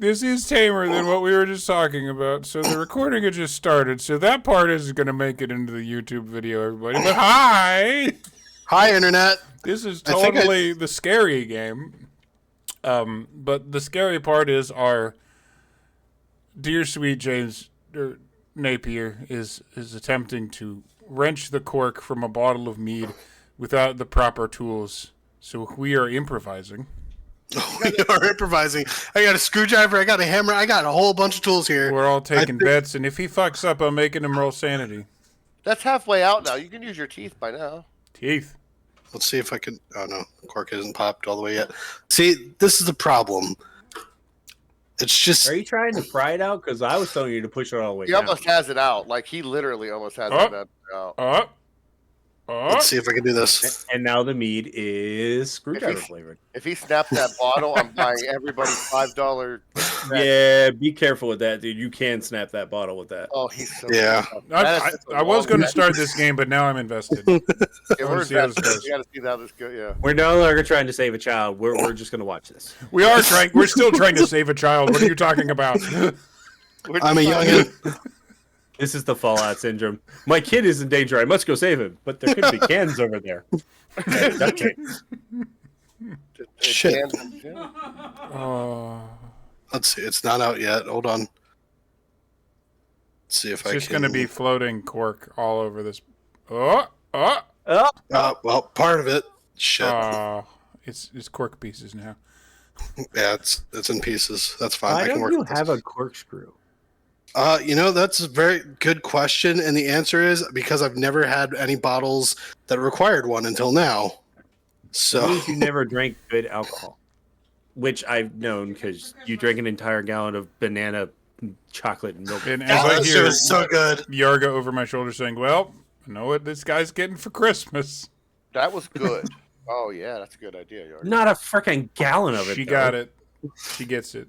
This is tamer than what we were just talking about. So the recording had just started. So that part is going to make it into the YouTube video, everybody. But hi! Hi, Internet. This is totally the scary game. But the scary part is our dear sweet James Napier is attempting to wrench the cork from a bottle of mead without the proper tools. So we are improvising. We are improvising. I got a screwdriver, I got a hammer, I got a whole bunch of tools here. We're all taking bets, and if he fucks up, I'm making him roll sanity. That's halfway out now. You can use your teeth by now. Teeth. Let's see if I can... Oh, no. Cork isn't popped all the way yet. See, this is the problem. It's just... Are you trying to pry it out? Because I was telling you to push it all the way He down. almost has it out. Like, he literally almost has it out. Let's see if I can do this. And now the mead is screwdriver flavored. If he snaps that bottle, I'm buying everybody $5. Yeah, be careful with that, dude. You can snap that bottle with that. Oh, he's so Yeah. I was going to start this game, but now I'm invested. Yeah, Let's see how this goes. You got to see how this goes. Yeah. We're no longer trying to save a child. We're just going to watch this. We are trying. We're still trying to save a child. What are you talking about? I'm a youngin'. This is the Fallout syndrome. My kid is in danger. I must go save him. But there could be cans over there. Okay. Shit. Oh. Let's see. It's not out yet. Hold on. Let's see if I can... It's just going to be floating cork all over this. Oh. well, part of it. Shit. It's cork pieces now. Yeah, it's in pieces. That's fine. Why I can don't work you with have this. a corkscrew? That's a very good question, and the answer is because I've never had any bottles that required one until now. So That means you never drank good alcohol, which I've known because you drank an entire gallon of banana chocolate and milk. And as that I shit hear was so good. Yarga over my shoulder saying, well, I know what this guy's getting for Christmas. That was good. Oh, yeah, that's a good idea, York. Not a freaking gallon of it. She got it. She gets it.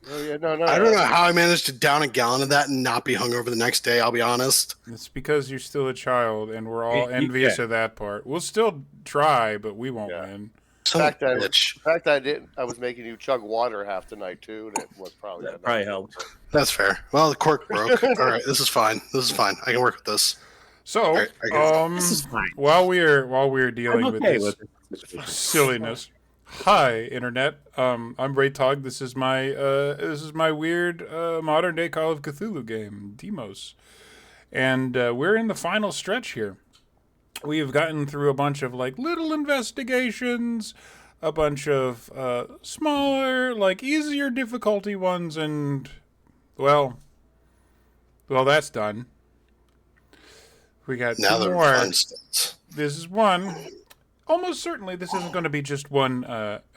Oh, yeah, no. I don't know how I managed to down a gallon of that and not be hungover the next day. I'll be honest. It's because you're still a child, and we're all Yeah. envious of that part. We'll still try, but we won't win. So The fact bitch. that I was making you chug water half the night too, and it was probably That probably helped. That's fair. Well, the cork broke. All right, this is fine. I can work with this. So, This is fine. while we're dealing I'm with okay this with it. silliness, hi internet. I'm Ray Tog. This is my weird modern day Call of Cthulhu game, DMOS, and we're in the final stretch here. We have gotten through a bunch of like little investigations, a bunch of smaller, like easier difficulty ones, and well, that's done. We got Now two they're more. fun stats. This is one. Almost certainly, this isn't going to be just one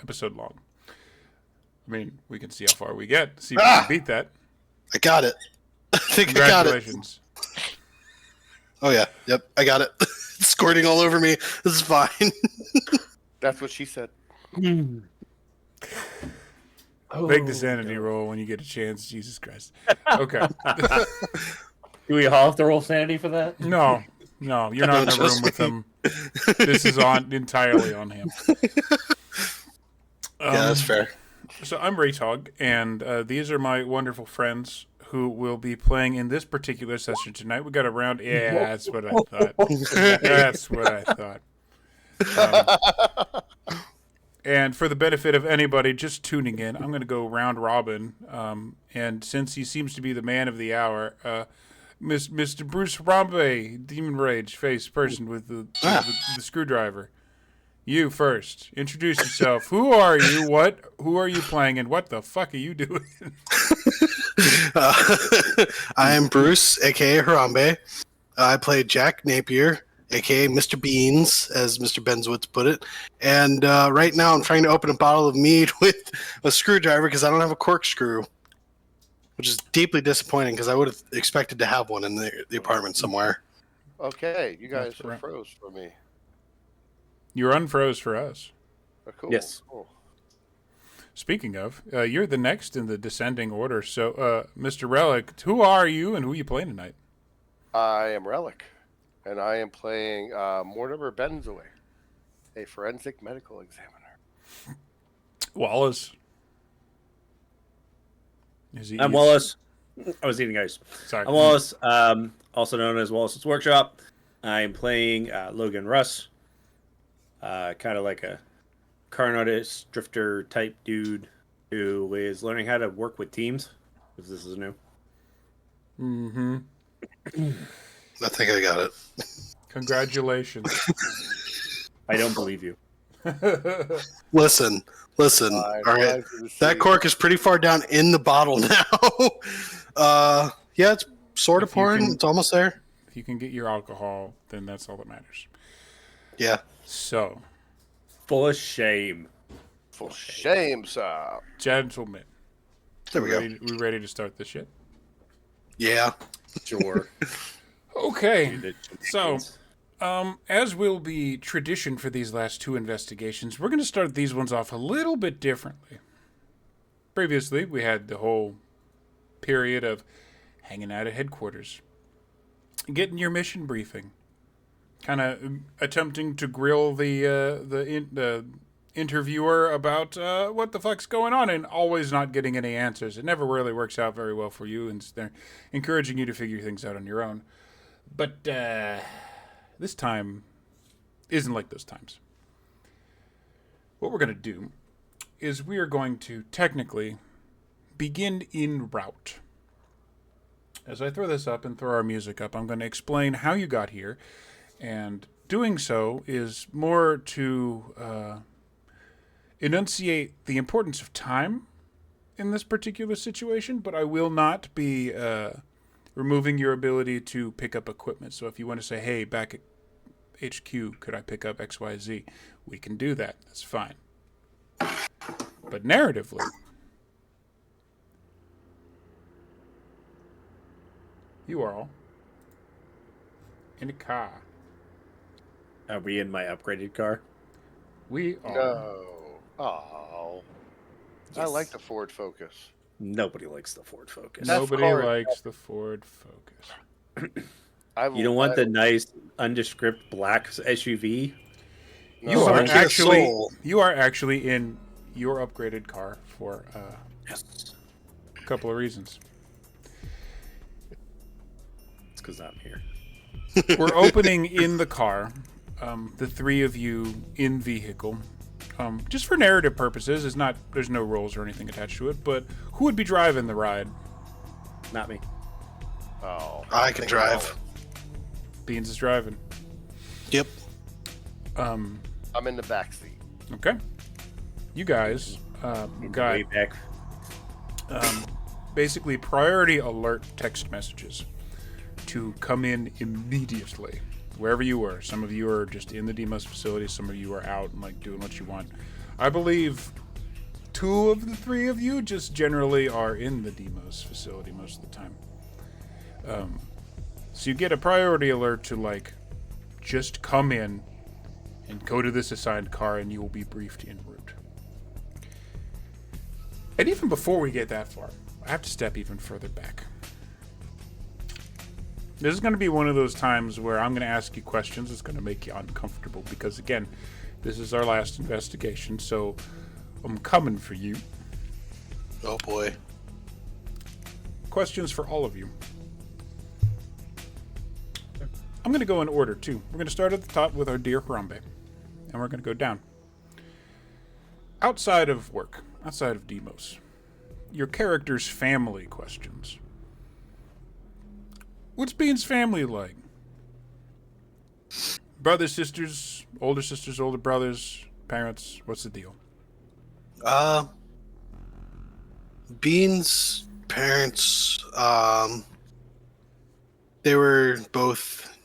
episode long. I mean, we can see how far we get. See if we can beat that. I got it. I think I got it. Congratulations. Oh yeah. Yep. I got it. It's squirting all over me. This is fine. That's what she said. Make the sanity roll when you get a chance. Jesus Christ. Okay. Do we all have to roll sanity for that? No, you're not in the room with him. This is entirely on him. Yeah, that's fair. So I'm Ray Tog, and these are my wonderful friends who will be playing in this particular session tonight. We got a round. Yeah, that's what I thought. That's what I thought. And for the benefit of anybody just tuning in, I'm going to go round robin. And since he seems to be the man of the hour, Mr. Bruce Rambe, Demon Rage face person with the screwdriver. You first. Introduce yourself. Who are you? Who are you playing? And what the fuck are you doing? I am Bruce, a.k.a. Harambe. I play Jack Napier, a.k.a. Mr. Beans, as Mr. Benzwitz put it. And right now I'm trying to open a bottle of mead with a screwdriver because I don't have a corkscrew, which is deeply disappointing because I would have expected to have one in the apartment somewhere. Okay, you guys are froze for me. You're unfroze for us. Oh, cool. Yes. Cool. Speaking of, you're the next in the descending order. So, Mr. Relic, who are you and who are you playing tonight? I am Relic, and I am playing Mortimer Benzaway, a forensic medical examiner. Wallace. I'm Wallace. I was eating ice. Sorry. I'm Wallace, also known as Wallace's Workshop. I'm playing Logan Russ, kind of like a car artist, drifter type dude who is learning how to work with teams, because this is new. Mm-hmm. I think I got it. Congratulations. I don't believe you. Listen. All right, that cork is pretty far down in the bottle now. Yeah, it's sort of pouring. It's almost there. If you can get your alcohol, then that's all that matters. Yeah. So, full of shame. For shame, sir. Gentlemen. There we go. We ready to start this shit? Yeah. Sure. Okay. So, as will be tradition for these last two investigations, we're going to start these ones off a little bit differently. Previously, we had the whole period of hanging out at headquarters, getting your mission briefing, kind of attempting to grill the interviewer about what the fuck's going on, and always not getting any answers. It never really works out very well for you, and they're encouraging you to figure things out on your own. But this time isn't like those times. What we're going to do is we are going to technically begin en route. As I throw this up and throw our music up, I'm going to explain how you got here, and doing so is more to enunciate the importance of time in this particular situation, but I will not be removing your ability to pick up equipment. So if you want to say, hey, back at HQ, could I pick up XYZ? We can do that. That's fine. But narratively, you are all in a car. Are we in my upgraded car? We are. No. Oh. I Yes. like the Ford Focus. Nobody likes the Ford Focus. That's Nobody car- likes the Ford Focus. You don't want the nice, undescript black SUV? You Oh, are Kia actually Soul. in your upgraded car for Yes. a couple of reasons. It's because I'm here. We're opening in the car, the three of you in vehicle. Just for narrative purposes, there's no roles or anything attached to it, but who would be driving the ride? Not me. Oh. I can drive. Beans is driving. Yep. I'm in the back seat. Okay. You guys got Way back. basically priority alert text messages to come in immediately, wherever you were. Some of you are just in the DMOS facility. Some of you are out and like doing what you want. I believe 2 of the 3 of you just generally are in the DMOS facility most of the time. So you get a priority alert to like just come in and go to this assigned car, and you will be briefed en route. And even before we get that far, I have to step even further back. This is going to be one of those times where I'm going to ask you questions that's going to make you uncomfortable, because again, this is our last investigation, so I'm coming for you. Oh boy. Questions for all of you. I'm going to go in order too. We're going to start at the top with our dear Harambe, and we're going to go down. Outside of work, outside of DMOS, your character's family questions. What's Bean's family like? Brothers, sisters, older brothers, parents, what's the deal? Bean's parents, they were both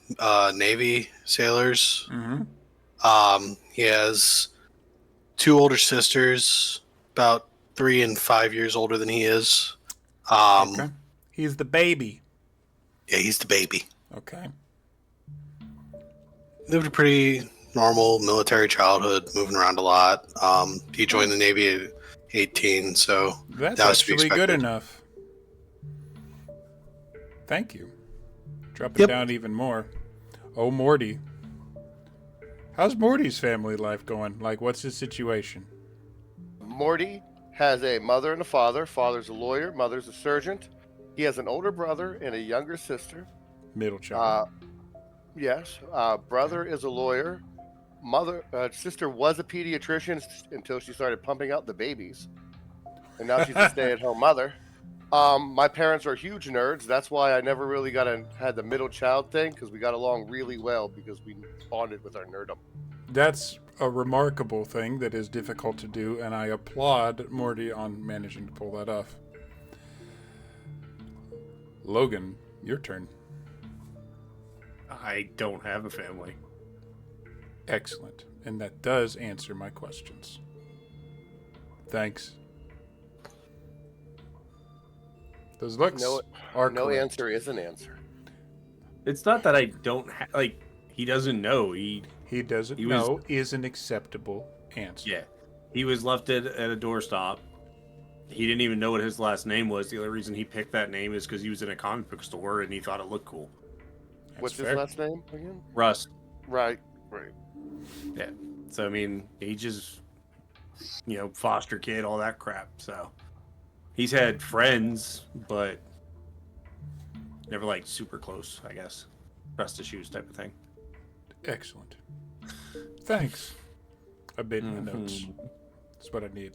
Navy sailors. Mm-hmm. He has 2 older sisters, about 3 and 5 years older than he is. Okay. He's the baby. Yeah, he's the baby. Okay. Lived a pretty normal military childhood, moving around a lot. He joined the Navy at 18, so That's that was to be actually good expected. enough. Thank you. Drop it Yep. down even more. Oh, Morty. How's Morty's family life going? Like, what's his situation? Morty has a mother and a father. Father's a lawyer, mother's a surgeon. He has an older brother and a younger sister. Middle child. Yes, brother is a lawyer. Sister was a pediatrician until she started pumping out the babies, and now she's a stay-at-home mother. My parents are huge nerds. That's why I never really had the middle child thing, because we got along really well because we bonded with our nerdom. That's a remarkable thing that is difficult to do, and I applaud Morty on managing to pull that off. Logan, your turn. I don't have a family. Excellent. And that does answer my questions. Thanks. Those looks are No correct. answer is an answer. It's not that I don't he doesn't know. He doesn't know is an acceptable answer. Yeah. He was left at a doorstop. He didn't even know what his last name was. The only reason he picked that name is because he was in a comic book store and he thought it looked cool. What's fair. his last name again? Russ. Right. Yeah. So, I mean, he just, foster kid, all that crap. So, he's had friends, but never, super close, I guess. Trust issues type of thing. Excellent. Thanks. I made my notes. That's what I need.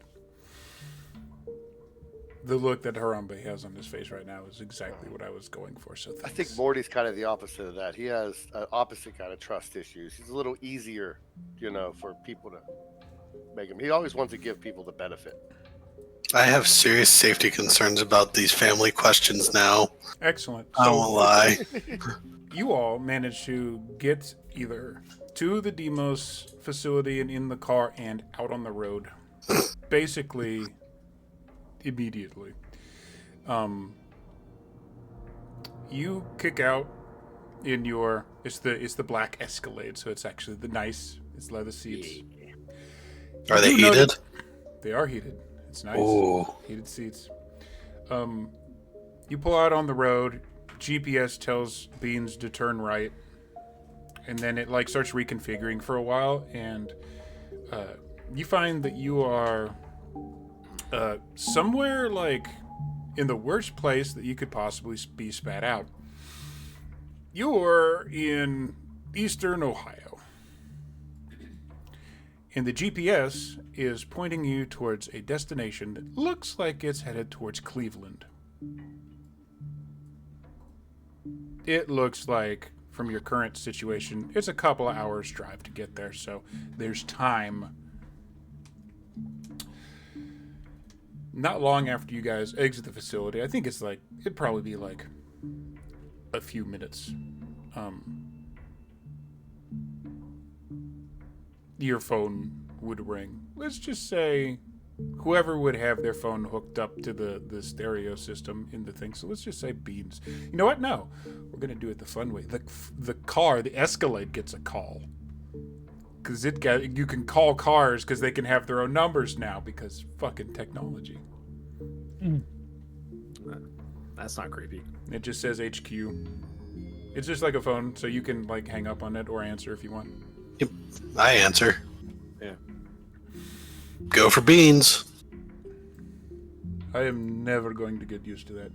The look that Harambe has on his face right now is exactly what I was going for, so thanks. I think Morty's kind of the opposite of that. He has an opposite kind of trust issues. He's a little easier, for people to make him. He always wants to give people the benefit. I have serious safety concerns about these family questions now. Excellent. I won't lie. You all managed to get either to the DMOS facility and in the car and out on the road. Basically, immediately. You kick out in your it's the black Escalade, so it's actually it's leather seats. Are they heated? They are heated. It's nice. Ooh. Heated seats. You pull out on the road. GPS tells Beans to turn right, and then it starts reconfiguring for a while, and you find that you are somewhere in the worst place that you could possibly be spat out. You're in eastern Ohio, and the GPS is pointing you towards a destination that looks like it's headed towards Cleveland. It looks like, from your current situation, it's a couple of hours drive to get there, so there's time. Not long after you guys exit the facility, I think it'd probably be a few minutes. Your phone would ring. Let's just say whoever would have their phone hooked up to the stereo system in the thing. So let's just say Beans. You know what? No. We're going to do it the fun way. The car, the Escalade gets a call. Because you can call cars because they can have their own numbers now because fucking technology. That's not creepy. It just says HQ. It's just like a phone, so you can hang up on it or answer if you want. Yep. I answer. Yeah. Go for Beans. I am never going to get used to that.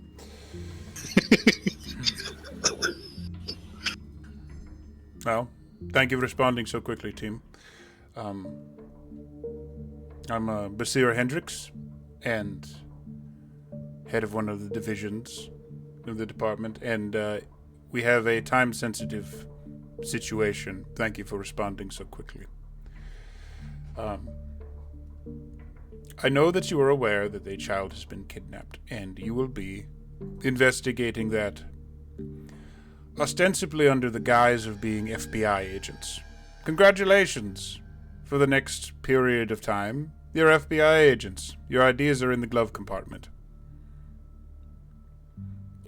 Well, thank you for responding so quickly, team. I'm Basir Hendricks, and head of one of the divisions of the department, and we have a time-sensitive situation. Thank you for responding so quickly. I know that you are aware that a child has been kidnapped, and you will be investigating that ostensibly under the guise of being FBI agents. Congratulations! For the next period of time, you're FBI agents. Your IDs are in the glove compartment.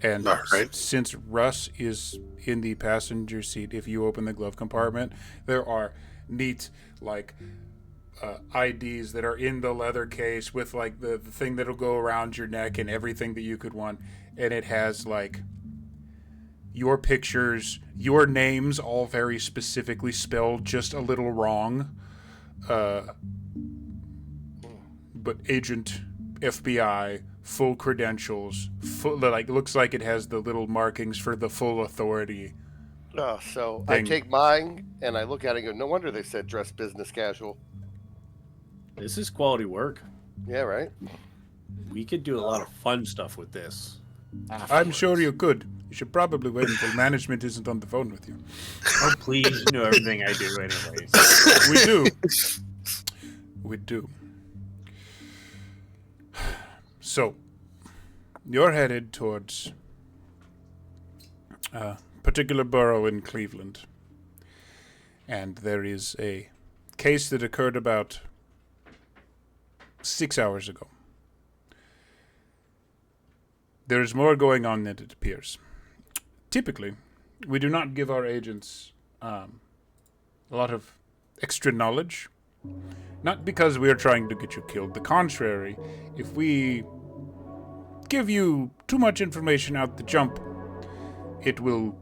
And right. Since Russ is in the passenger seat, if you open the glove compartment, there are neat, IDs that are in the leather case with, the thing that'll go around your neck and everything that you could want. And it has, your pictures, your names, all very specifically spelled just a little wrong. But Agent FBI, full credentials, full, like looks like it has the little markings for the full authority. So I thing. take mine and I look at it and go, no wonder they said dress business casual. This is quality work. Yeah, right? We could do a lot of fun stuff with this. I'm sure you could. You should probably wait until management isn't on the phone with you. Oh, please, you know everything I do anyways. We do. We do. So, you're headed towards a particular borough in Cleveland. And there is a case that occurred about 6 hours ago. There is more going on than it appears. Typically, we do not give our agents a lot of extra knowledge. Not because we are trying to get you killed. The contrary, if we give you too much information out the jump, it will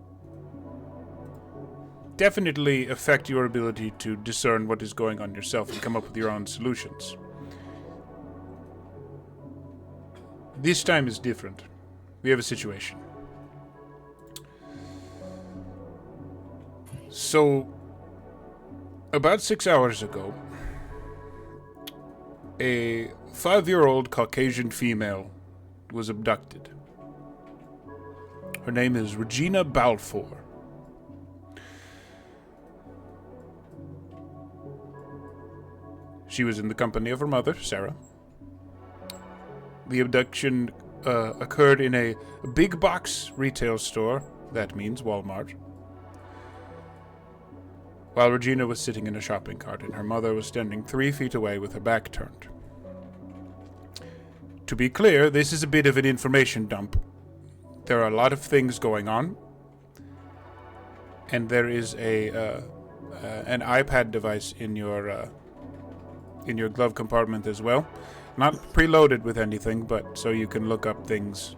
definitely affect your ability to discern what is going on yourself and come up with your own solutions. This time is different. We have a situation. So, about 6 hours ago, a 5-year-old Caucasian female was abducted. Her name is Regina Balfour. She was in the company of her mother, Sarah. The abduction occurred in a big box retail store, that means Walmart, while Regina was sitting in a shopping cart and her mother was standing 3 feet away with her back turned. To be clear, this is a bit of an information dump. There are a lot of things going on, and there is an iPad device in your glove compartment as well. Not preloaded with anything, but so you can look up things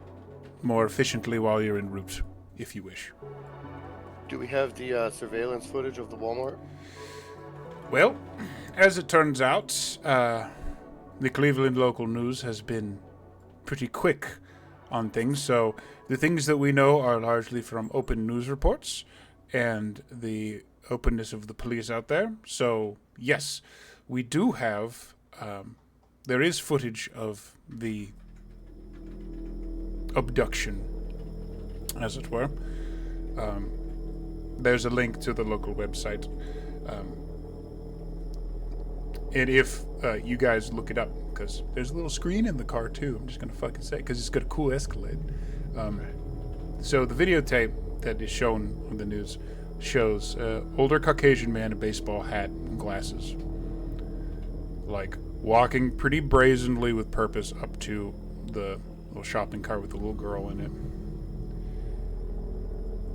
more efficiently while you're en route, if you wish. Do we have the surveillance footage of the Walmart? Well, as it turns out, the Cleveland local news has been pretty quick on things, so the things that we know are largely from open news reports and the openness of the police out there. So, yes, we do have... there is footage of the abduction, as it were. There's a link to the local website. And if you guys look it up, because there's a little screen in the car too, I'm just going to fucking say, because it's got a cool Escalade. So the videotape that is shown on the news shows older Caucasian man in a baseball hat and glasses, like walking pretty brazenly with purpose up to the little shopping cart with the little girl in it.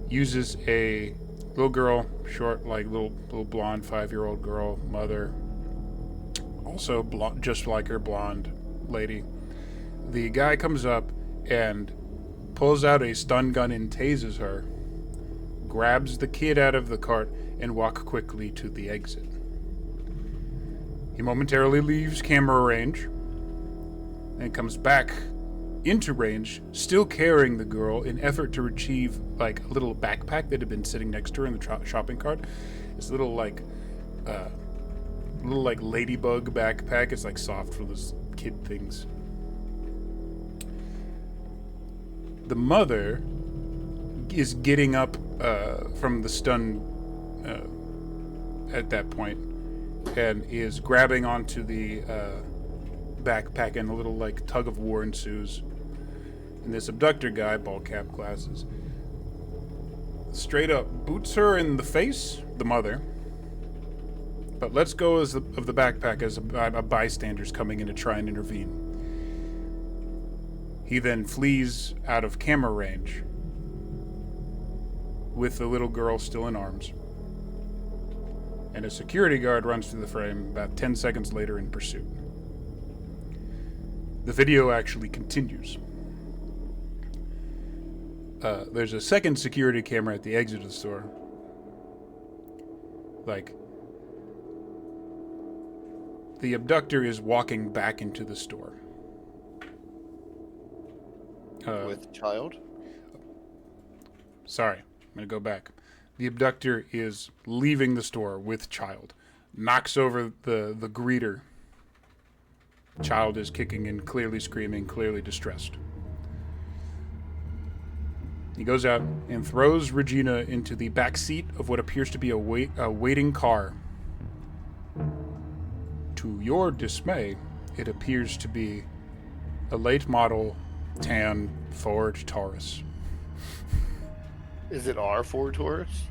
Uses a little girl, short, like little blonde 5-year-old girl, mother, also just like her, blonde lady. The guy comes up and pulls out a stun gun and tases her, grabs the kid out of the cart, and walks quickly to the exit. He momentarily leaves camera range and comes back into range, still carrying the girl in effort to retrieve like a little backpack that had been sitting next to her in the shopping cart. It's a little like ladybug backpack. It's like soft for those kid things. The mother is getting up from the stun at that point and is grabbing onto the backpack, and a little like tug of war ensues. And this abductor guy, ball cap, glasses, straight up boots her in the face, the mother, but lets go of the backpack as a bystander's coming in to try and intervene. He then flees out of camera range with the little girl still in arms, and a security guard runs through the frame about 10 seconds later in pursuit. The video actually continues. There's a second security camera at the exit of the store. Like, the abductor is walking back into the store. With child? Sorry, I'm going to go back. The abductor is leaving the store with child. Knocks over the greeter. Child is kicking and clearly screaming, clearly distressed. He goes out and throws Regina into the back seat of what appears to be a waiting car. To your dismay, it appears to be a late model tan Ford Taurus. Is it our Ford Taurus?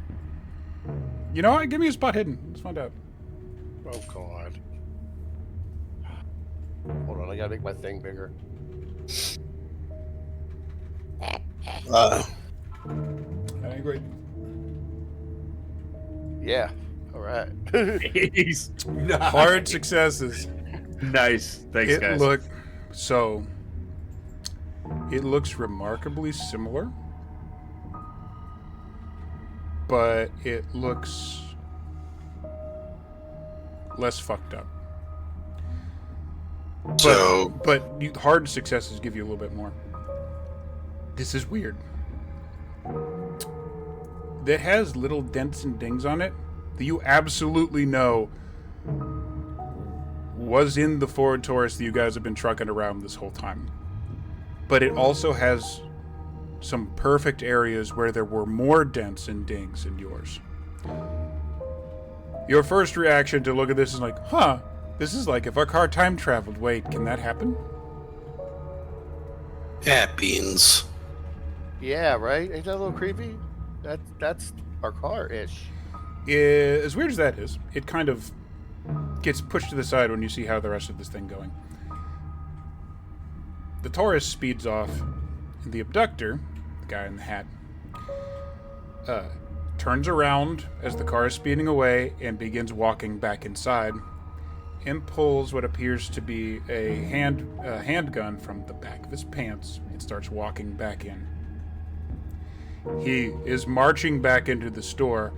You know what? Give me a spot hidden. Let's find out. Oh, God. Hold on, I gotta make my thing bigger. That ain't great. Yeah. All right. Nice. Hard successes. Nice. Thanks, It guys. It looks remarkably similar, but it looks less fucked up. But hard successes give you a little bit more. This is weird. That has little dents and dings on it that you absolutely know was in the Ford Taurus that you guys have been trucking around this whole time. But it also has some perfect areas where there were more dents and dings in yours. Your first reaction to look at this is like, huh, this is like if our car time traveled. Wait, can that happen? Yeah, beans. Yeah, right? Ain't that a little creepy? That's our car-ish. As weird as that is, it kind of gets pushed to the side when you see how the rest of this thing going. The Taurus speeds off, and the abductor, the guy in the hat, turns around as the car is speeding away and begins walking back inside, and pulls what appears to be a handgun from the back of his pants and starts walking back in. He is marching back into the store,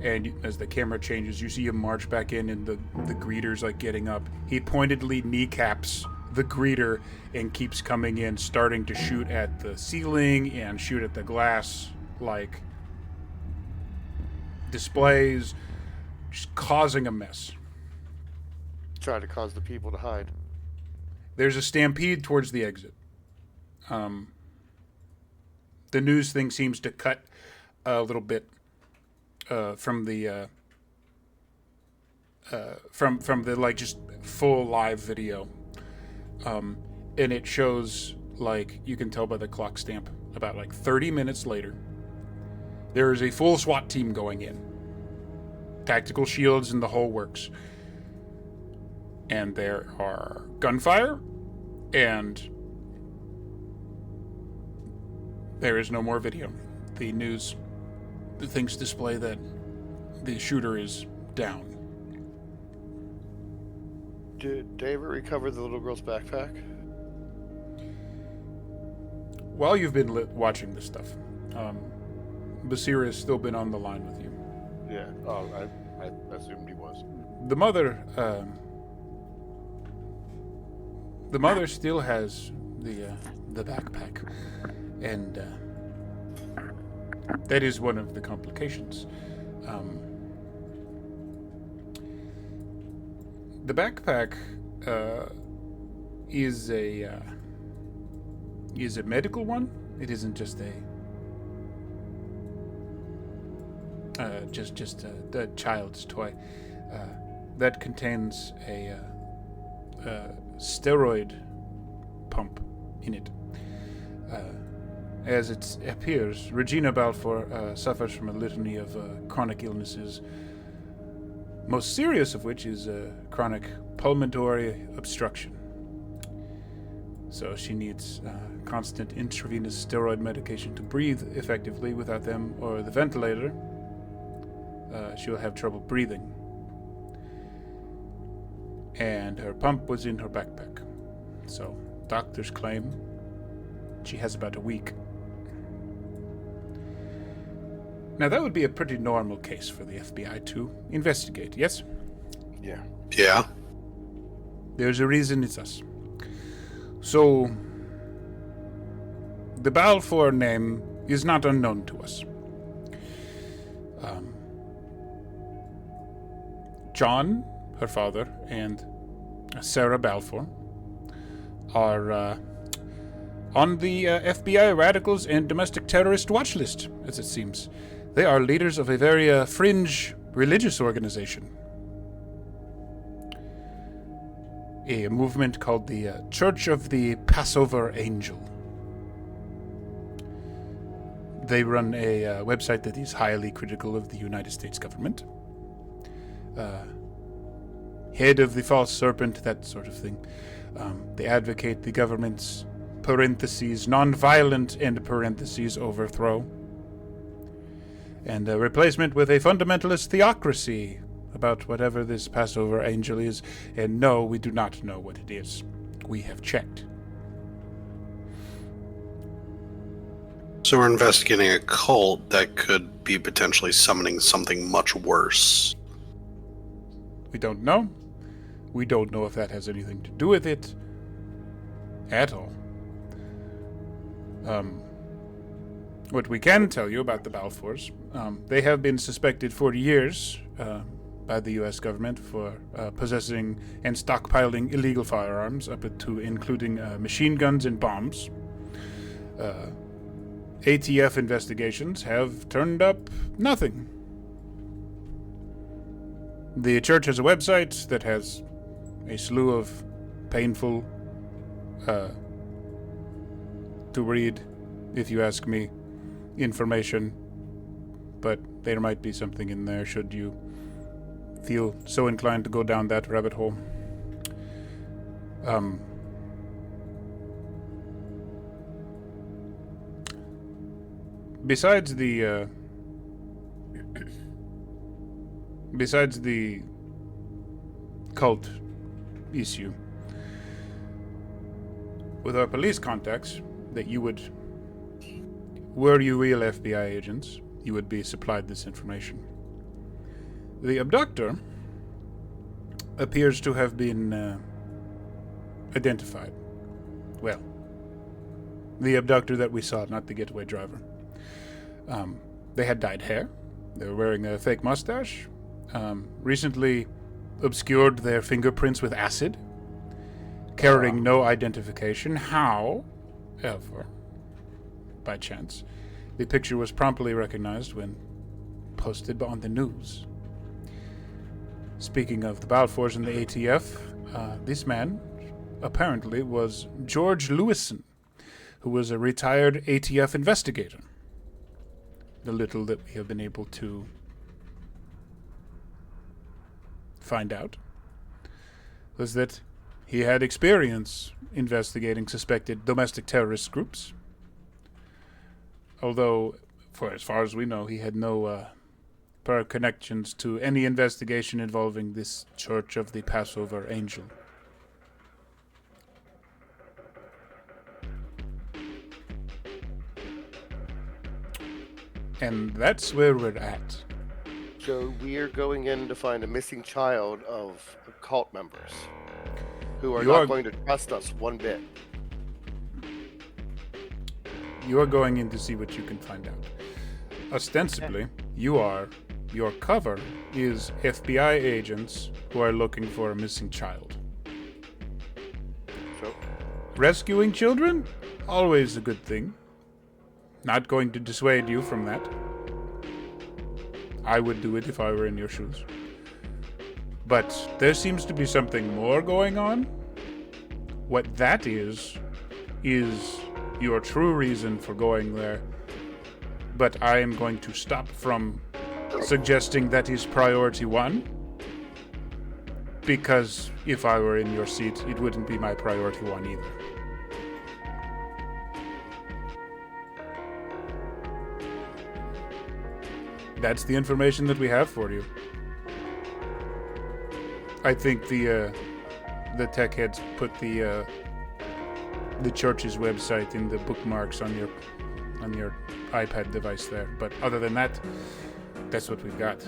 and as the camera changes, you see him march back in, and the greeter's like getting up. He pointedly kneecaps the greeter and keeps coming in, starting to shoot at the ceiling and shoot at the glass like displays, just causing a mess. Trying to cause the people to hide. There's a stampede towards the exit. The news thing seems to cut a little bit from the like just full live video, and it shows, like, you can tell by the clock stamp, about like 30 minutes later, there is a full SWAT team going in, tactical shields and the whole works, and there are gunfire, and there is no more video. The things display that the shooter is down. Did David recover the little girl's backpack? While you've been watching this stuff, Basira has still been on the line with you. Yeah. Oh, I assumed he was. The mother still has the backpack, and that is one of the complications. The backpack is a medical one. It isn't just a child's toy. That contains a steroid pump in it. As it appears, Regina Balfour suffers from a litany of chronic illnesses, most serious of which is chronic pulmonary obstruction. So she needs constant intravenous steroid medication to breathe effectively. Without them or the ventilator, she'll have trouble breathing. And her pump was in her backpack. So doctors claim she has about a week. Now, that would be a pretty normal case for the FBI to investigate, yes? Yeah. Yeah. There's a reason it's us. So, The Balfour name is not unknown to us. John, her father, and Sarah Balfour are on the FBI radicals and domestic terrorist watch list, as it seems. They are leaders of a very fringe religious organization. A movement called the Church of the Passover Angel. They run a website that is highly critical of the United States government. Head of the false serpent, that sort of thing. They advocate the government's parentheses non-violent end parentheses overthrow, and a replacement with a fundamentalist theocracy about whatever this Passover angel is. And no, we do not know what it is. We have checked. So we're investigating a cult that could be potentially summoning something much worse. We don't know. We don't know if that has anything to do with it at all. What we can tell you about the Balfours, they have been suspected for years by the U.S. government for possessing and stockpiling illegal firearms, up to including machine guns and bombs. ATF investigations have turned up nothing. The church has a website that has a slew of painful, to read, if you ask me, information, but there might be something in there should you feel so inclined to go down that rabbit hole. Besides the cult issue, with our police contacts, that you would, were you real FBI agents, you would be supplied this information. The abductor appears to have been identified. Well, the abductor that we saw, not the getaway driver. They had dyed hair. They were wearing a fake mustache. Recently obscured their fingerprints with acid, carrying no identification. However, by chance, the picture was promptly recognized when posted on the news. Speaking of the Balfours and the ATF, this man apparently was George Lewison, who was a retired ATF investigator. The little that we have been able to find out was that he had experience investigating suspected domestic terrorist groups. Although, for as far as we know, he had no prior connections to any investigation involving this Church of the Passover Angel. And that's where we're at. So we're going in to find a missing child of cult members who are not going to trust us one bit. You are going in to see what you can find out. Ostensibly, your cover is FBI agents who are looking for a missing child. So, rescuing children? Always a good thing. Not going to dissuade you from that. I would do it if I were in your shoes. But there seems to be something more going on. What that is your true reason for going there. But I am going to stop from suggesting that is priority one, because if I were in your seat, it wouldn't be my priority one either. That's the information that we have for you. I think the tech heads put the church's website in the bookmarks on your iPad device there. But other than that, that's what we've got.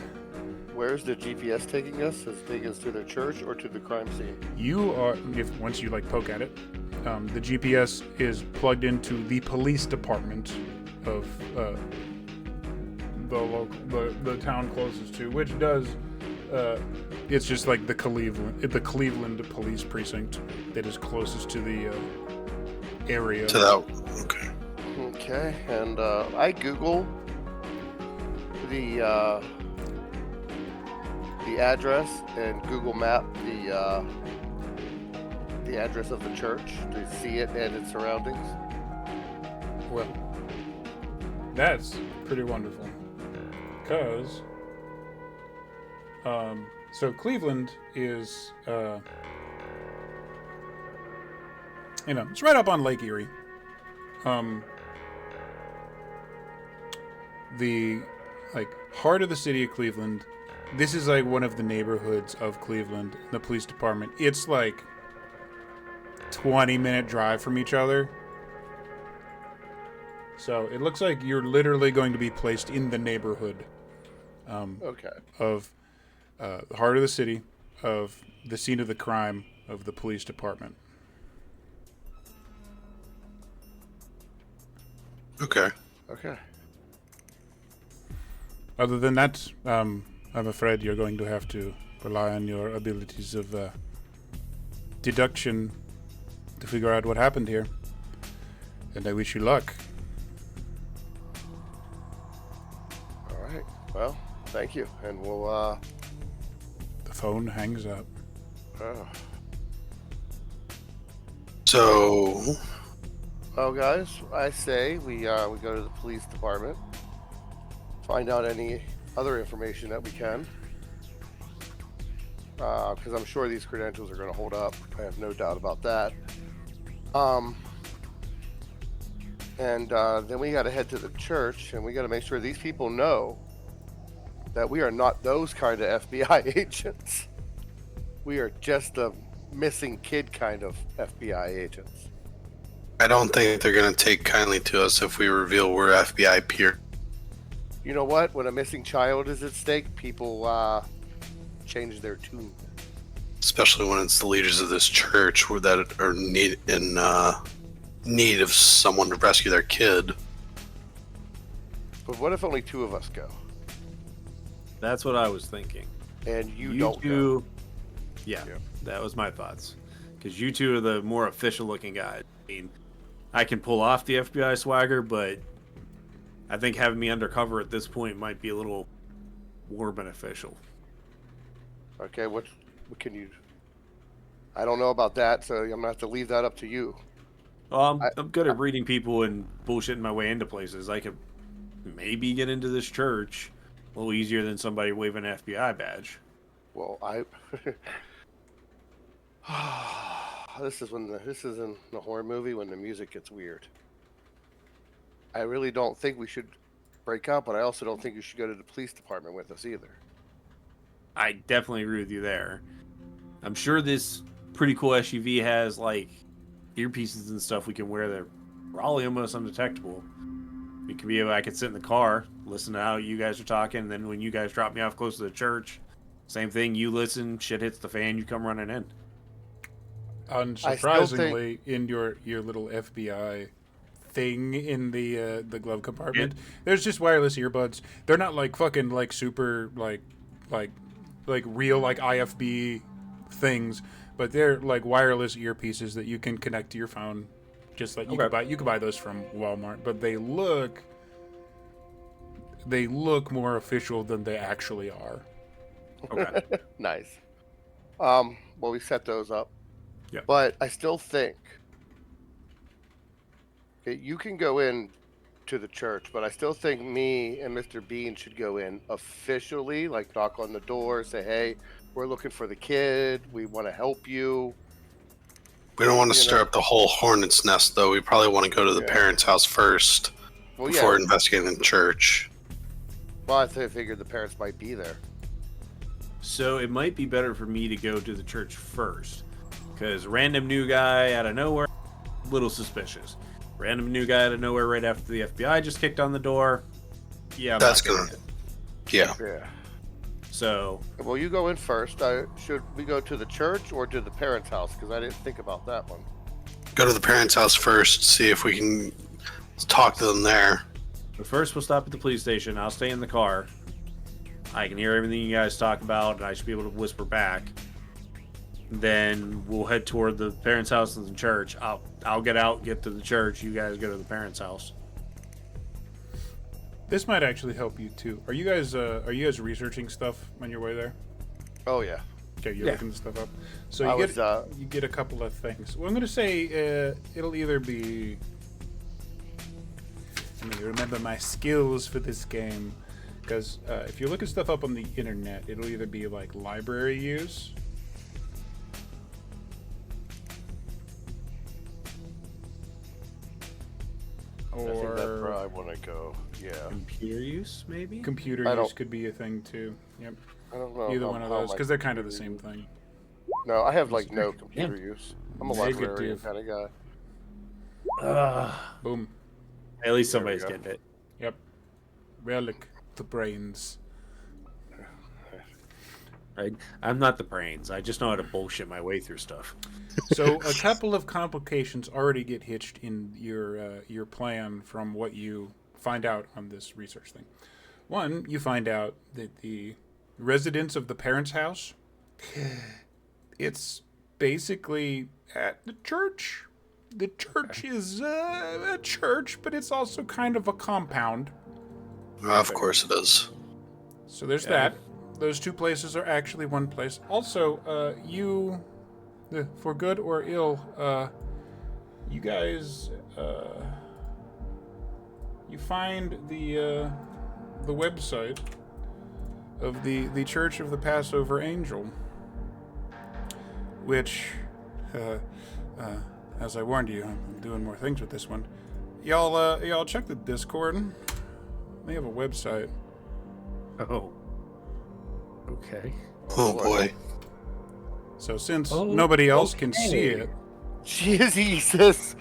Where's the GPS taking us? Is it taking us to the church or to the crime scene? You are, once you poke at it, The GPS is plugged into the police department of the town closest to, which does it's just like the Cleveland police precinct that is closest to the area. To that. Okay. Okay, and I Google the address and Google Map the address of the church to see it and its surroundings. Well, that's pretty wonderful. Because, so Cleveland is, it's right up on Lake Erie. The, heart of the city of Cleveland, this is, one of the neighborhoods of Cleveland, the police department. It's, 20-minute drive from each other. So it looks like you're literally going to be placed in the neighborhood of the heart of the city, of the scene of the crime of the police department. Okay. Okay. Other than that, I'm afraid you're going to have to rely on your abilities of deduction to figure out what happened here. And I wish you luck. All right. Well, thank you, and we'll. The phone hangs up. So. Well, guys, I say we go to the police department, find out any other information that we can, because I'm sure these credentials are going to hold up. I have no doubt about that. And then we got to head to the church, and we got to make sure these people know that we are not those kind of FBI agents. We are just the missing kid kind of FBI agents. I don't think they're going to take kindly to us if we reveal we're FBI peer. You know what? When a missing child is at stake, people change their tune. Especially when it's the leaders of this church that are need of someone to rescue their kid. But what if only two of us go? That's what I was thinking. And you don't go. Yeah, that was my thoughts. Because you two are the more official-looking guys. I mean, I can pull off the FBI swagger, but I think having me undercover at this point might be a little more beneficial. Okay, what can you... I don't know about that, so I'm going to have to leave that up to you. Well, I'm good at reading people and bullshitting my way into places. I could maybe get into this church a little easier than somebody waving an FBI badge. Well, this is in the horror movie when the music gets weird. I really don't think we should break up, but I also don't think you should go to the police department with us either. I definitely agree with you there. I'm sure this pretty cool SUV has earpieces and stuff we can wear that are probably almost undetectable. I could sit in the car, listen to how you guys are talking, and then when you guys drop me off close to the church, same thing, you listen, shit hits the fan, you come running in. Unsurprisingly, in your little FBI thing in the glove compartment, there's just wireless earbuds. They're not fucking super like real IFB things, but they're wireless earpieces that you can connect to your phone. Just you could buy those from Walmart, but they look more official than they actually are. Okay. Nice. Well, we set those up. Yeah. But I still think you can go in to the church, but I still think me and Mr. Bean should go in officially, knock on the door, say, hey, we're looking for the kid. We want to help you. We don't want to stir up the whole hornet's nest, though. We probably want to go to the parents' house first before investigating the church. Well, I figured the parents might be there. So it might be better for me to go to the church first. Because random new guy out of nowhere, little suspicious. Random new guy out of nowhere right after the FBI just kicked on the door. Yeah, that's gonna. Yeah. So. Well, you go in first. Should we go to the church or to the parents' house? Because I didn't think about that one. go to the parents' house first, see if we can talk to them there. But first, we'll stop at the police station. I'll stay in the car. I can hear everything you guys talk about, and I should be able to whisper back. Then we'll head toward the parents' house and the church. I'll get out, get to the church. You guys go to the parents' house. This might actually help you too. Are you guys researching stuff on your way there? Oh yeah. Okay, you're looking stuff up. So you get a couple of things. Well, I'm going to say it'll either be. Let me remember my skills for this game, because if you're looking stuff up on the internet, it'll either be like library use. I think that's where I want to go. Yeah. Computer use, maybe? Computer use could be a thing too. Yep. I don't know. Either one of those, because they're kind of the same thing. No, I have like no computer use. I'm a librarian Negative. kind of guy. Boom. At least There we somebody's go. getting it. Yep. Relic the brains. Right? I'm not the brains. I just know how to bullshit my way through stuff. So a couple of complications already get hitched in your plan from what you find out on this research thing. One, you find out that the residence of the parents' house, it's basically at the church. The church is a church, but it's also kind of a compound. Of course it is. So there's that. Those two places are actually one place. Also, you, for good or ill, you guys, you find the website of the Church of the Passover Angel, which, as I warned you, I'm doing more things with this one. Y'all check the Discord. They have a website. Oh. Okay. Oh boy. So since nobody else can see it, Jesus.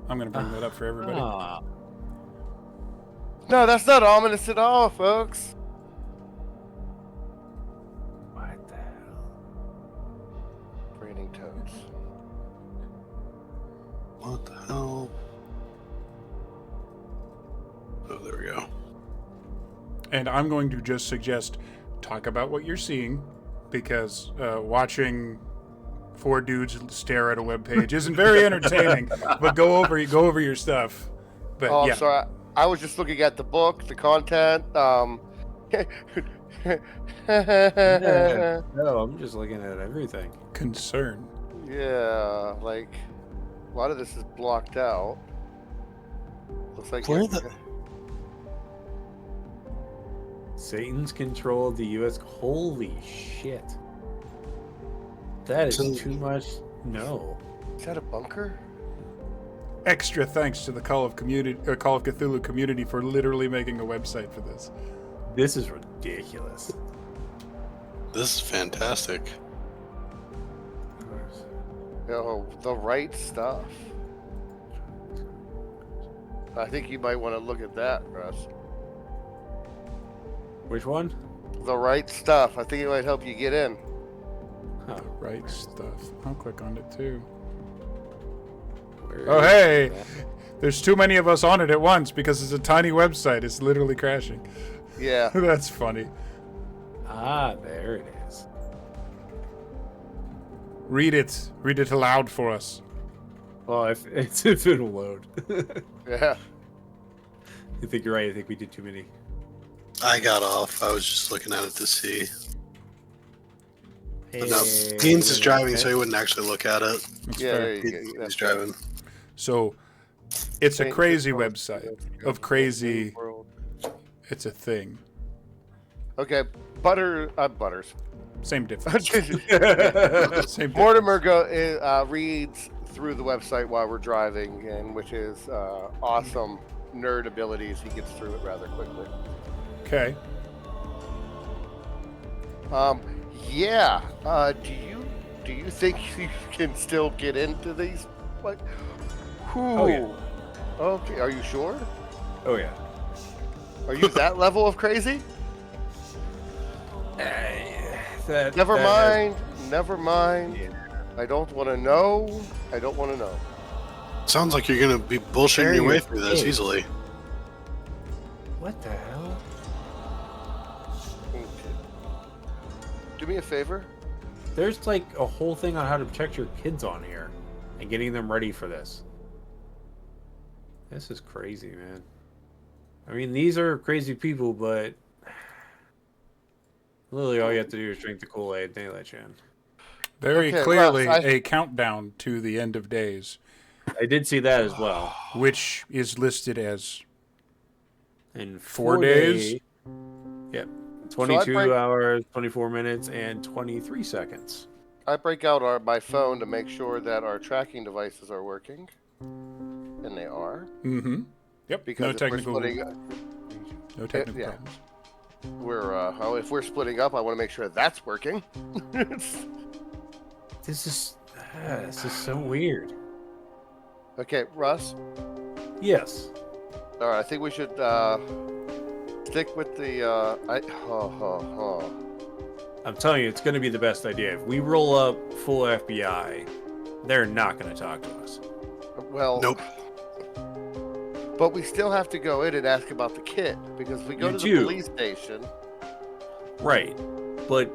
I'm going to bring that up for everybody. No, that's not ominous at all, folks. What the hell? Raining toads. What the hell? Oh, there we go. And I'm going to just suggest talk about what you're seeing, because watching four dudes stare at a web page isn't very entertaining. But go over your stuff. But Oh, yeah, I'm sorry. I was just looking at the book, the content. No, I'm just looking at everything. concern. Yeah, like a lot of this is blocked out. Looks like Where the- Satan's control of the U.S. Holy shit. That is So- too much. No. Is that a bunker? Extra thanks to the Call of Cthulhu community for literally making a website for this. This is ridiculous. This is fantastic. Oh, the right stuff. I think you might want to look at that, Russ. Which one? The right stuff. I think it might help you get in. Huh. The right stuff. I'll click on it too. Where Oh, is hey! that? There's too many of us on it at once because it's a tiny website. It's literally crashing. Yeah. That's funny. Ah, there it is. Read it. Read it aloud for us. Well, if it'll load. Yeah. I think you're right. I think we did too many. I got off. I was just looking at it to see. But no, Hey, Dean's is driving, okay. so he wouldn't actually look at it. That's Yeah, fair. there you go. He's driving. So, it's a Thank crazy you. website of crazy. World. It's a thing. Okay, Butters. Same difference. Same difference. Mortimer reads through the website while we're driving, and which is awesome nerd abilities. He gets through it rather quickly. Okay. Yeah. Do you think you can still get into these? Like, Oh, yeah. Okay. Are you sure? Oh yeah. Are you that level of crazy? Never Never mind. Never mind. I don't want to know. I don't want to know. Sounds like you're gonna be bullshitting your way through this easily. What the hell? Okay. Do me a favor. There's like a whole thing on how to protect your kids on here and getting them ready for this. This is crazy, man. I mean, these are crazy people, but literally all you have to do is drink the Kool-Aid and they let you in. Very Okay, clearly Russ, a countdown to the end of days, I did see that as well. which is listed as In 4 days. Yep. So 22 hours, 24 minutes, and 23 seconds. I break out my phone to make sure that our tracking devices are working, and they are. Mm-hmm. Yep. Because No if technical. we're No technical yeah. problems. if we're splitting up, I want to make sure that's working. This is so weird. Okay, Russ. Yes. All right, I think we should stick with the. I'm telling you, it's going to be the best idea. If we roll up full FBI, they're not going to talk to us. Well, Nope. But we still have to go in and ask about the kit because if we go You to the do. police station. Right. But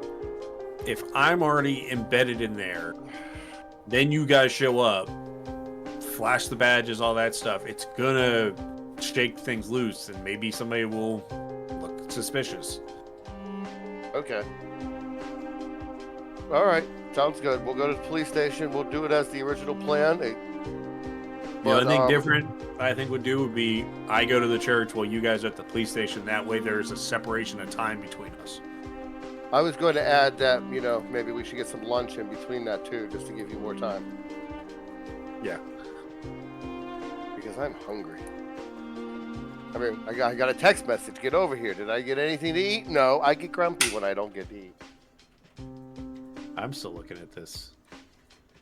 if I'm already embedded in there, then you guys show up, flash the badges, all that stuff. It's going to shake things loose, and maybe somebody will look suspicious. Okay. All right. Sounds good. We'll go to the police station. We'll do it as the original plan. The only thing different I think would be I go to the church while you guys are at the police station. That way there's a separation of time between us. I was going to add that, maybe we should get some lunch in between that too, just to give you more time. Yeah. Because I'm hungry. I mean, I got a text message. Get over here. Did I get anything to eat? No, I get grumpy when I don't get to eat. I'm still looking at this.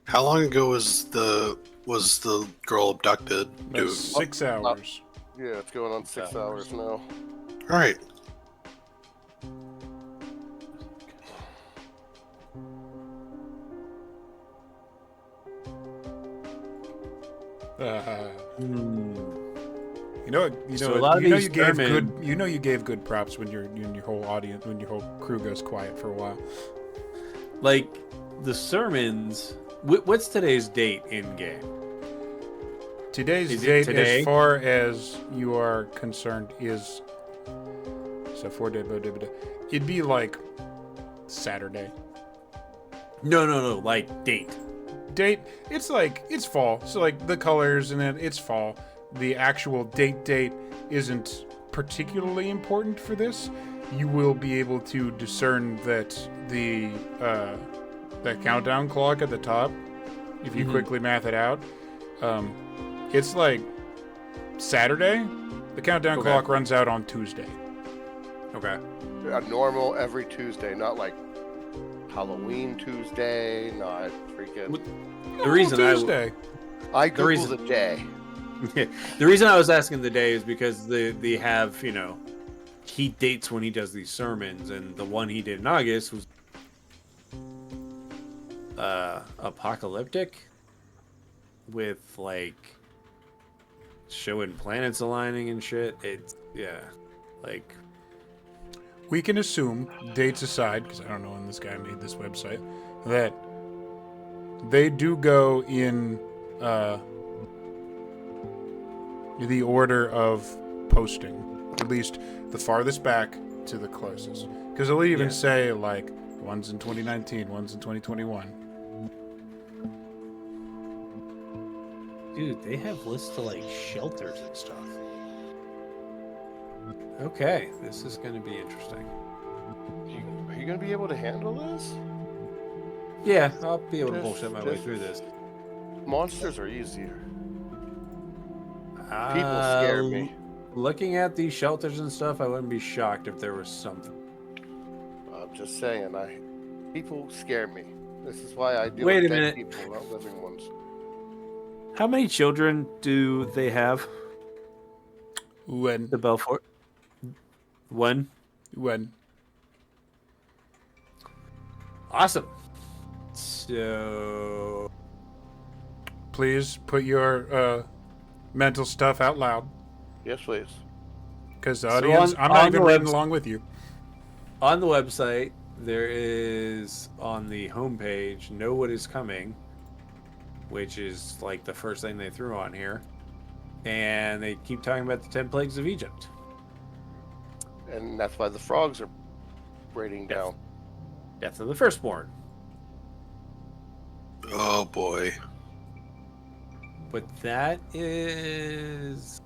How long ago was the girl abducted? That's 6 hours. Yeah, it's going on 6 hours now. All right. You gave good props when your whole crew goes quiet for a while. Like the sermons. What's today's date in game? Today's date, as far as you are concerned, is 4 day. It'd be like Saturday. No. Like date. Date. It's fall. So like the colors and then it's fall. The actual date isn't particularly important for this. You will be able to discern that the countdown clock at the top, if you quickly math it out, it's like Saturday. The countdown clock runs out on Tuesday. Okay. A normal every Tuesday, not like Halloween Tuesday, not freaking. The reason Tuesday. I Google the day. The reason I was asking the day is because they have, he dates when he does these sermons, and the one he did in August was apocalyptic, with like showing planets aligning and shit. We can assume, dates aside, because I don't know when this guy made this website, that they do go in the order of posting, at least the farthest back to the closest. Because they'll even say, like, one's in 2019, one's in 2021. Dude, they have lists to, like, shelters and stuff. Okay, this is going to be interesting. Are you going to be able to handle this? Yeah, I'll be able to bullshit my way through this. Monsters are easier. People scare me. Looking at these shelters and stuff, I wouldn't be shocked if there was something. I'm just saying, people scare me. This is why I deal Wait with a dead minute. people, not living ones. How many children do they have? When? The Belfort? When? When? Awesome. It's So Please put your mental stuff out loud, Yes, please. because the So audience, on- I'm not on even the reading webs- along with you. on the website, there is on the homepage, "Know What Is Coming," which is like the first thing they threw on here, and they keep talking about the 10 plagues of Egypt. And that's why the frogs are raining Yes. down. Death of the firstborn. Oh boy. But that is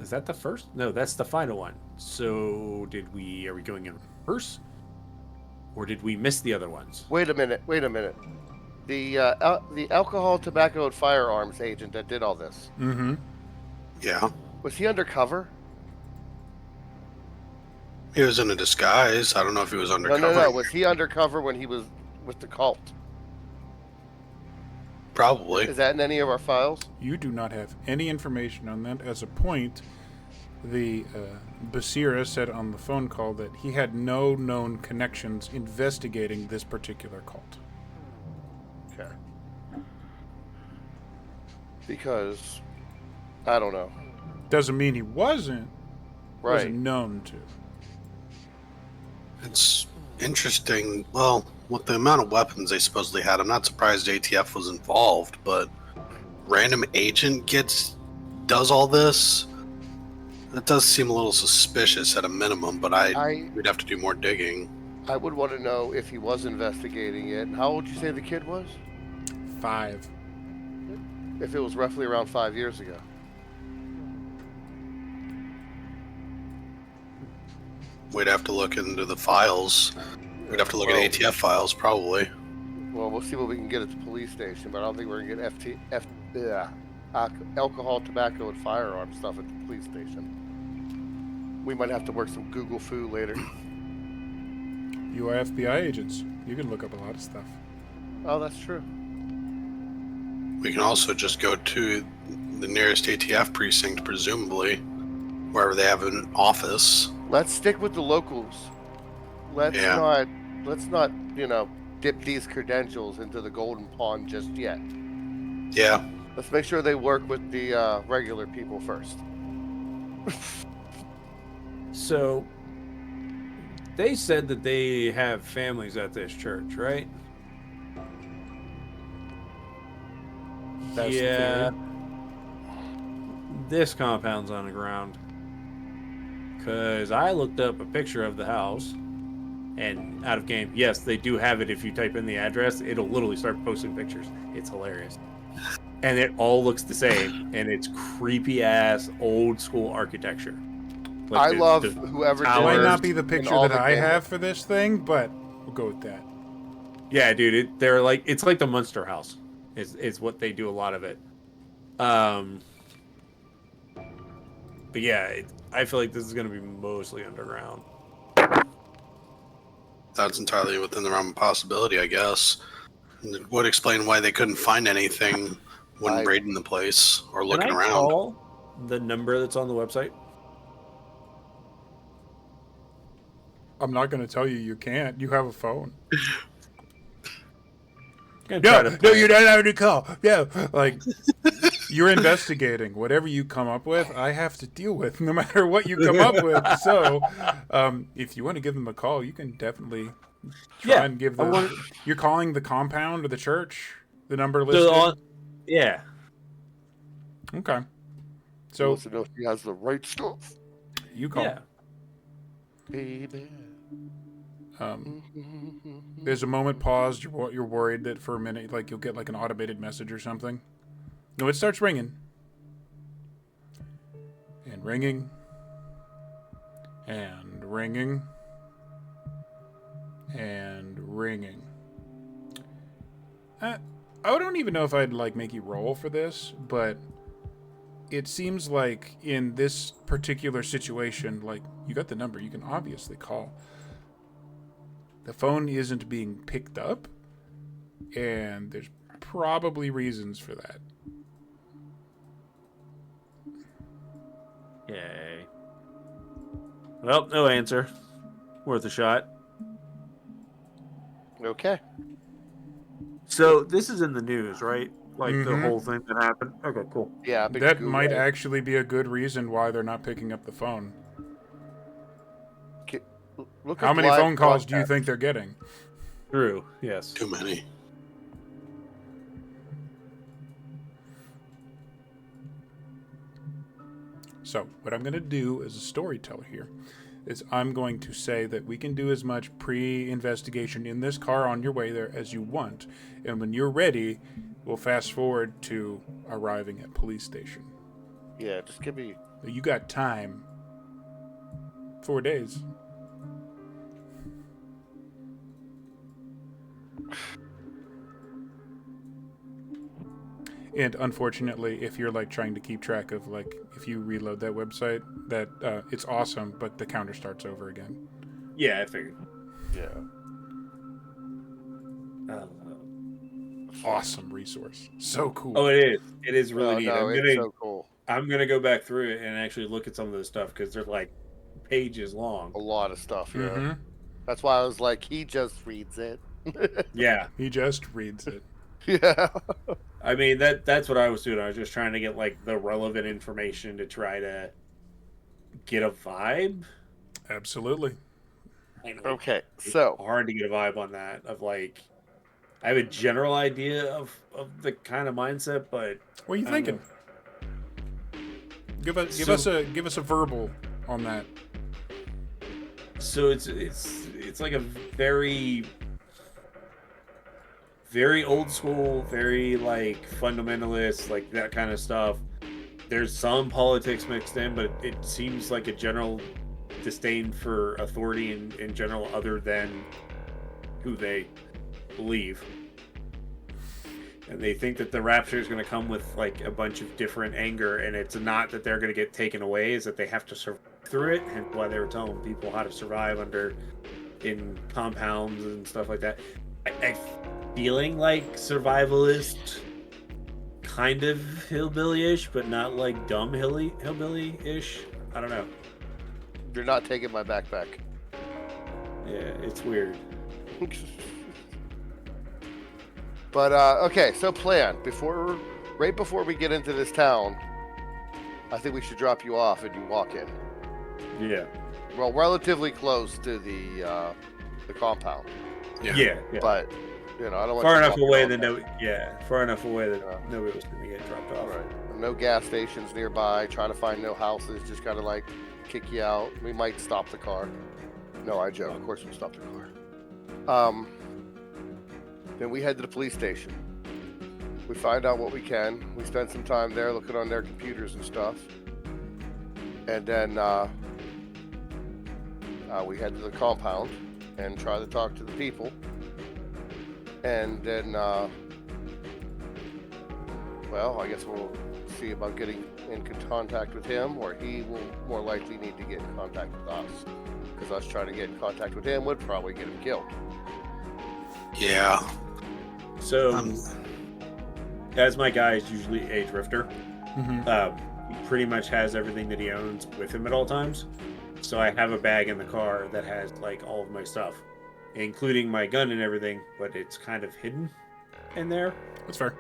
is that the first? No, that's the final one. So are we going in reverse? Or did we miss the other ones? Wait a minute. The alcohol, tobacco, and firearms agent that did all this, Mm-hmm. Yeah. was he undercover? He was in a disguise. I don't know if he was undercover. No. Was he undercover when he was with the cult? Probably. Is that in any of our files? You do not have any information on that. As a point, the Basira said on the phone call that he had no known connections investigating this particular cult. Okay. Because I don't know. Doesn't mean he wasn't Right. known to. It's interesting. Well, with the amount of weapons they supposedly had, I'm not surprised ATF was involved, but random agent does all this. That does seem a little suspicious at a minimum, but we'd have to do more digging. I would want to know if he was investigating it. And how old did you say the kid was? 5. If it was roughly around 5 years ago. We'd have to look into the files. We'd have to look at ATF files, probably. Well, we'll see what we can get at the police station, but I don't think we're gonna get alcohol, tobacco, and firearm stuff at the police station. We might have to work some Google foo later. You are FBI agents. You can look up a lot of stuff. Oh, that's true. We can also just go to the nearest ATF precinct, presumably, wherever they have an office. Let's stick with the locals. Let's not, dip these credentials into the golden pond just yet. Yeah. Let's make sure they work with the regular people first. So they said that they have families at this church, right? That's the yeah. theory. This compound's on the ground. Because I looked up a picture of the house, and out of game, yes, they do have it. If you type in the address, it'll literally start posting pictures. It's hilarious. And it all looks the same, and it's creepy ass old school architecture. I love whoever did It might this not be the in picture all that the I game. have for this thing, but we'll go with that. Yeah, dude, it's like the Munster House. Is what they do a lot of it. But yeah, I feel like this is going to be mostly underground. That's entirely within the realm of possibility, I guess. And it would explain why they couldn't find anything when raiding the place or looking Can I around. call the number that's on the website? I'm not going to tell you you can't. You have a phone. No, You don't have to call. No, like, you're investigating. Whatever you come up with, I have to deal with, no matter what you come up with. So, if you want to give them a call, you can definitely try and give them. You're calling the compound or the church? The number listed? Yeah. Okay. He So, wants to know if he has the right stuff. you call. Yeah. Baby. There's a moment paused. You're worried that for a minute, like, you'll get like an automated message or something. No, it starts ringing. And ringing. And ringing. And ringing. I don't even know if I'd like make you roll for this, but it seems like in this particular situation, like, you got the number, you can obviously call. The phone isn't being picked up, and there's probably reasons for that. Yay. Well, no answer. Worth a shot. Okay. So this is in the news, right? Like the Mhm. whole thing that happened. Okay, cool. Yeah, big That Google. might actually be a good reason why they're not picking up the phone. Look How up many live phone calls do you broadcast. think they're getting? True. Yes. Too many. So, what I'm going to do as a storyteller here is I'm going to say that we can do as much pre-investigation in this car on your way there as you want. And when you're ready, we'll fast forward to arriving at police station. Yeah, just give me. You got time. 4 days. And unfortunately, if you're like trying to keep track of like if you reload that website, that it's awesome, but the counter starts over again. Yeah, I figured. Yeah. Awesome resource. So cool. Oh, it is. It is really neat. No, it's so cool. I'm gonna go back through it and actually look at some of this stuff because they're like pages long. A lot of stuff. Yeah. Mm-hmm. That's why I was like, he just reads it. Yeah. He just reads it. Yeah. I mean that's what I was doing. I was just trying to get like the relevant information to try to get a vibe. Absolutely. Okay, It's so hard to get a vibe on that. Of like, I have a general idea of the kind of mindset, but What are you I don't thinking? Give So- us a verbal on that. So it's like a very old school, very like fundamentalist, like that kind of stuff. There's some politics mixed in, but it seems like a general disdain for authority in general, other than who they believe. And they think that the rapture is going to come with like a bunch of different anger, and it's not that they're going to get taken away, is that they have to survive through it, and why they were telling people how to survive in compounds and stuff like that. I feeling like survivalist, kind of hillbilly-ish, but not like dumb hillbilly-ish. I don't know. you're not taking my backpack. Yeah, it's weird. But okay, so plan right before we get into this town, I think we should drop you off and you walk in. Yeah. Well, relatively close to the compound, Yeah. but you know I don't want Far you enough walking away all that day. far enough away that Yeah. nobody was going to get dropped All off. right. No gas stations nearby. Trying to find no houses. Just gotta like kick you out. We might stop the car. No, I joke. Of course we'll stop the car. Then we head to the police station. We find out what we can. We spend some time there looking on their computers and stuff. And then we head to the compound and try to talk to the people. And then, well, I guess we'll see about getting in contact with him, or he will more likely need to get in contact with us. Because us trying to get in contact with him would probably get him killed. Yeah. So, Um, as my guy is usually a drifter, Mm-hmm. he pretty much has everything that he owns with him at all times. So I have a bag in the car that has like all of my stuff, including my gun and everything, but it's kind of hidden in there. That's fair.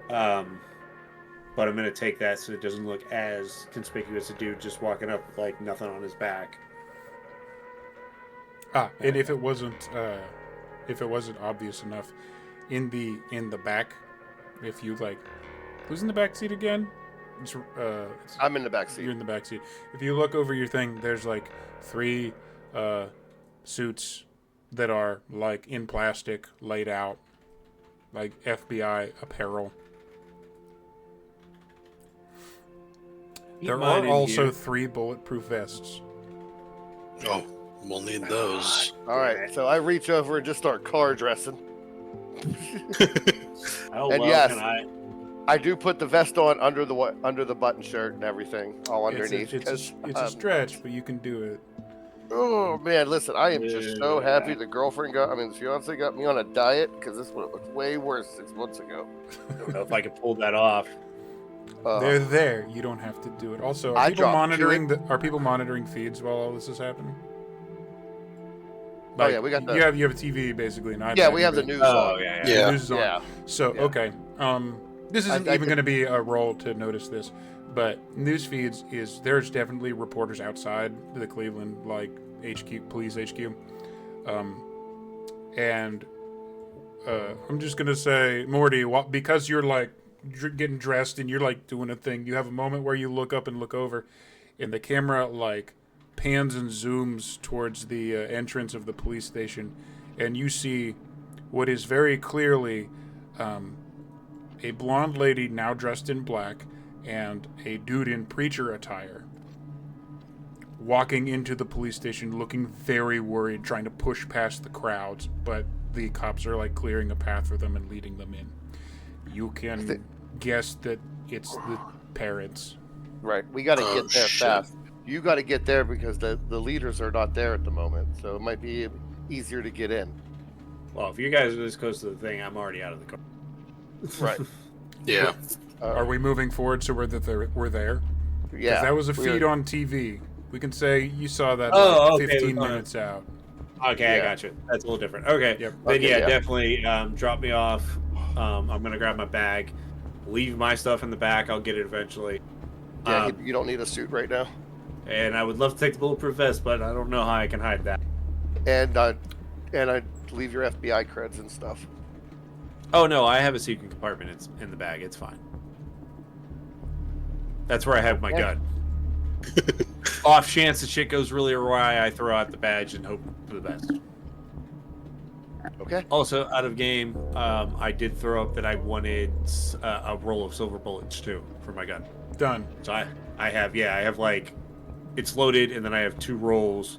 But I'm gonna take that so it doesn't look as conspicuous a dude just walking up with like nothing on his back. And if it wasn't obvious enough, in the back, if you like, who's in the back seat again? It's I'm in the back seat. You're in the back seat. If you look over your thing, there's like 3 suits that are like in plastic, laid out, like FBI apparel. There mine are in also here. 3 bulletproof vests. Oh, we'll need those. All right, so I reach over and just start car dressing. Oh, And well, yes. can I do put the vest on under the button shirt and everything, all underneath. It's 'cause, a stretch, but you can do it. Oh man, listen, I am just so Yeah. happy the fiance got me on a diet because this was way worse 6 months ago. I don't know if I can pull that off. They're there. You don't have to do it. Also, I are people dropped monitoring are people monitoring feeds while all this is happening? Oh, yeah, we got the- you have a TV basically, and Yeah, iPad we have the and news Oh, on. yeah. Yeah. the news is on. Yeah. So Yeah. okay, this isn't I even did- going to be a role to notice this, but news feeds there's definitely reporters outside the Cleveland like HQ, police HQ, and I'm just gonna say, Morty, because you're like getting dressed and you're like doing a thing, you have a moment where you look up and look over, and the camera like pans and zooms towards the entrance of the police station, and you see what is very clearly a blonde lady now dressed in black and a dude in preacher attire walking into the police station looking very worried, trying to push past the crowds, but the cops are like clearing a path for them and leading them in. You can guess that it's the parents. Right. We got to Oh, get there shit. fast. You got to get there because the leaders are not there at the moment, so it might be easier to get in. Well, if you guys are this close to the thing, I'm already out of the car. Right. Yeah. Are we moving forward so we're there? Yeah. 'Cause that was a we're- feed on TV. We can say you saw that Oh, like okay, 15 we're gonna- minutes out. Okay, Yeah. I got you. That's a little different. Okay. Yep. Then Okay, yeah, yeah. definitely drop me off. I'm gonna grab my bag, leave my stuff in the back. I'll get it eventually. Yeah, Um, you don't need a suit right now. And I would love to take the bulletproof vest, but I don't know how I can hide that. And I leave your FBI creds and stuff. Oh no, I have a secret compartment. It's in the bag. It's fine. That's where I have my Okay. gun. Off chance the shit goes really awry, I throw out the badge and hope for the best. Okay. Also, out of game, I did throw up that I wanted a roll of silver bullets too for my gun. Done. So I have like, it's loaded, and then I have 2 rolls.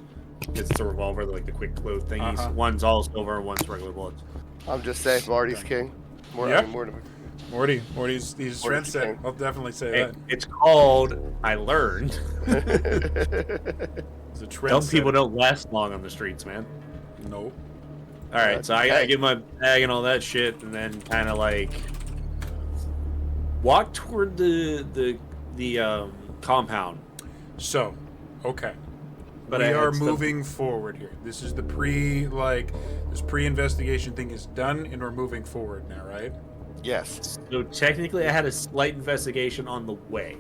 It's a revolver, like the quick load thingies. Uh-huh. One's all silver, and one's regular bullets. I'm just saying, Marty's king. Yeah. Morty. Morty's trend set. king. I'll definitely say Hey, that. it's called I learned. It's a trend Dumb set. people don't last long on the streets, man. Nope. All right, so I Okay. get my bag and all that shit, and then kind of like walk toward the compound. So, okay. But I we had are stuff- moving forward here. This is the this pre-investigation thing is done, and we're moving forward now, right? Yes. So technically, I had a slight investigation on the way.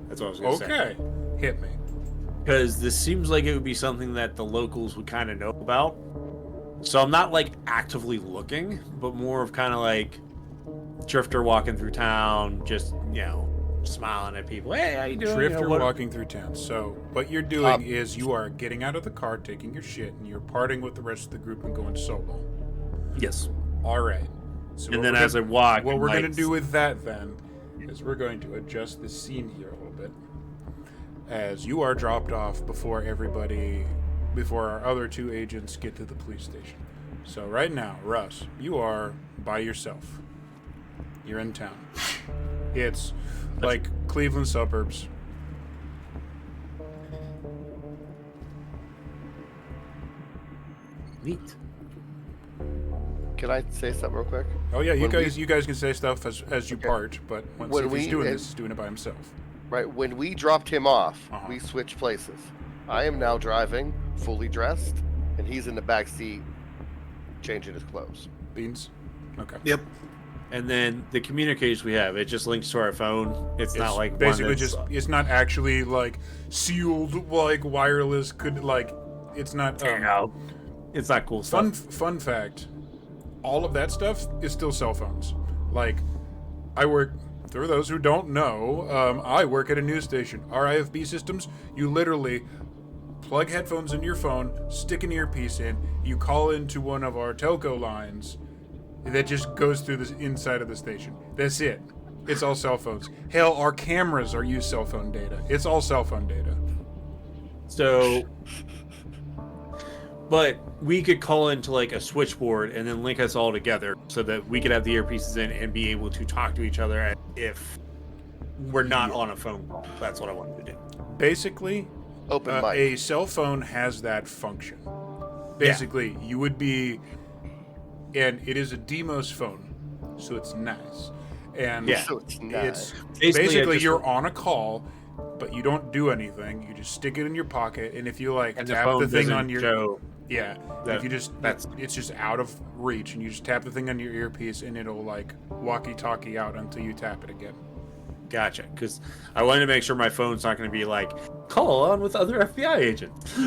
That's what I was going to say. Okay. Hit me. Because this seems like it would be something that the locals would kind of know about. So I'm not like actively looking, but more of kind of like drifter walking through town, just smiling at people. Hey, how you doing? Drifter what- walking through town. So what you're doing is you are getting out of the car, taking your shit, and you're parting with the rest of the group and going solo. Yes. All right. So And what then we're as I gonna- walk, what I'm we're like- going to do with that then is we're going to adjust the scene here a little bit, as you are dropped off before our other 2 agents get to the police station. So right now, Russ, you are by yourself. You're in town. It's like Cleveland suburbs. Neat. Can I say something real quick? Oh yeah, you When guys can say stuff as you part, but once When if he's we- doing and- this, he's doing it by himself. Right. When we dropped him off, Uh-huh. we switched places. I am now driving, fully dressed, and he's in the back seat, changing his clothes. Beans. Okay. Yep. And then the communication we have, it just links to our phone. It's not like one basically that's- just it's not actually like sealed like wireless it's not it's not cool stuff. fun fact, all of that stuff is still cell phones. Like I work, for those who don't know, I work at a news station. Our IFB systems, you literally plug headphones into your phone, stick an earpiece in, you call into one of our telco lines that just goes through the inside of the station. That's it. It's all cell phones. Hell, our cameras are use cell phone data. It's all cell phone data. So, but we could call into like a switchboard and then link us all together so that we could have the earpieces in and be able to talk to each other as if we're not on a phone call. That's what I wanted to do. Basically, Open mic. a cell phone has that function. Basically, you would be, and it is a DMOS phone, so it's nice. And Yeah. So it's not. it's Basically, I basically just- you're on a call, but you don't do anything. You just stick it in your pocket, and if you like And tap the thing on your show yeah, that, if you just that's it's just out of reach, and you just tap the thing on your earpiece, and it'll like walkie-talkie out until you tap it again. gotcha. Because I wanted to make sure my phone's not going to be like call on with other FBI agents.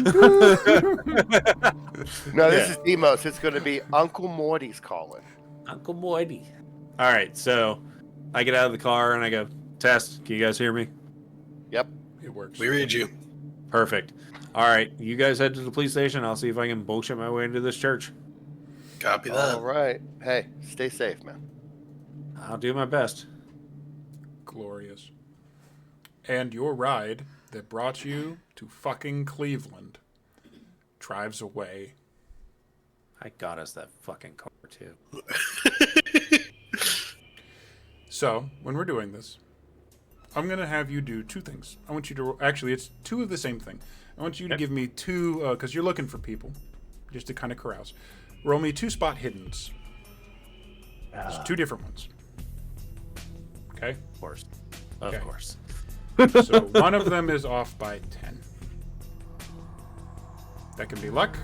No, this is DMOS. It's going to be Uncle Morty's calling. Uncle Morty. All right, so I get out of the car and I go, test. Can you guys hear me? Yep. It works. We read you. Perfect. All right, you guys head to the police station. I'll see if I can bullshit my way into this church. Copy All that. right. Hey, stay safe, man. I'll do my best. Glorious. And your ride that brought you to fucking Cleveland drives away. I got us that fucking car too. So, when we're doing this, I'm going to have you do two things. I want you to... Actually, it's two of the same thing. I want you to give me two... Because you're looking for people, just to kind of carouse. Roll me 2 spot hiddens. There's 2 different ones. Okay? Of course. Okay. Of course. So, one of them is off by 10. That can be luck.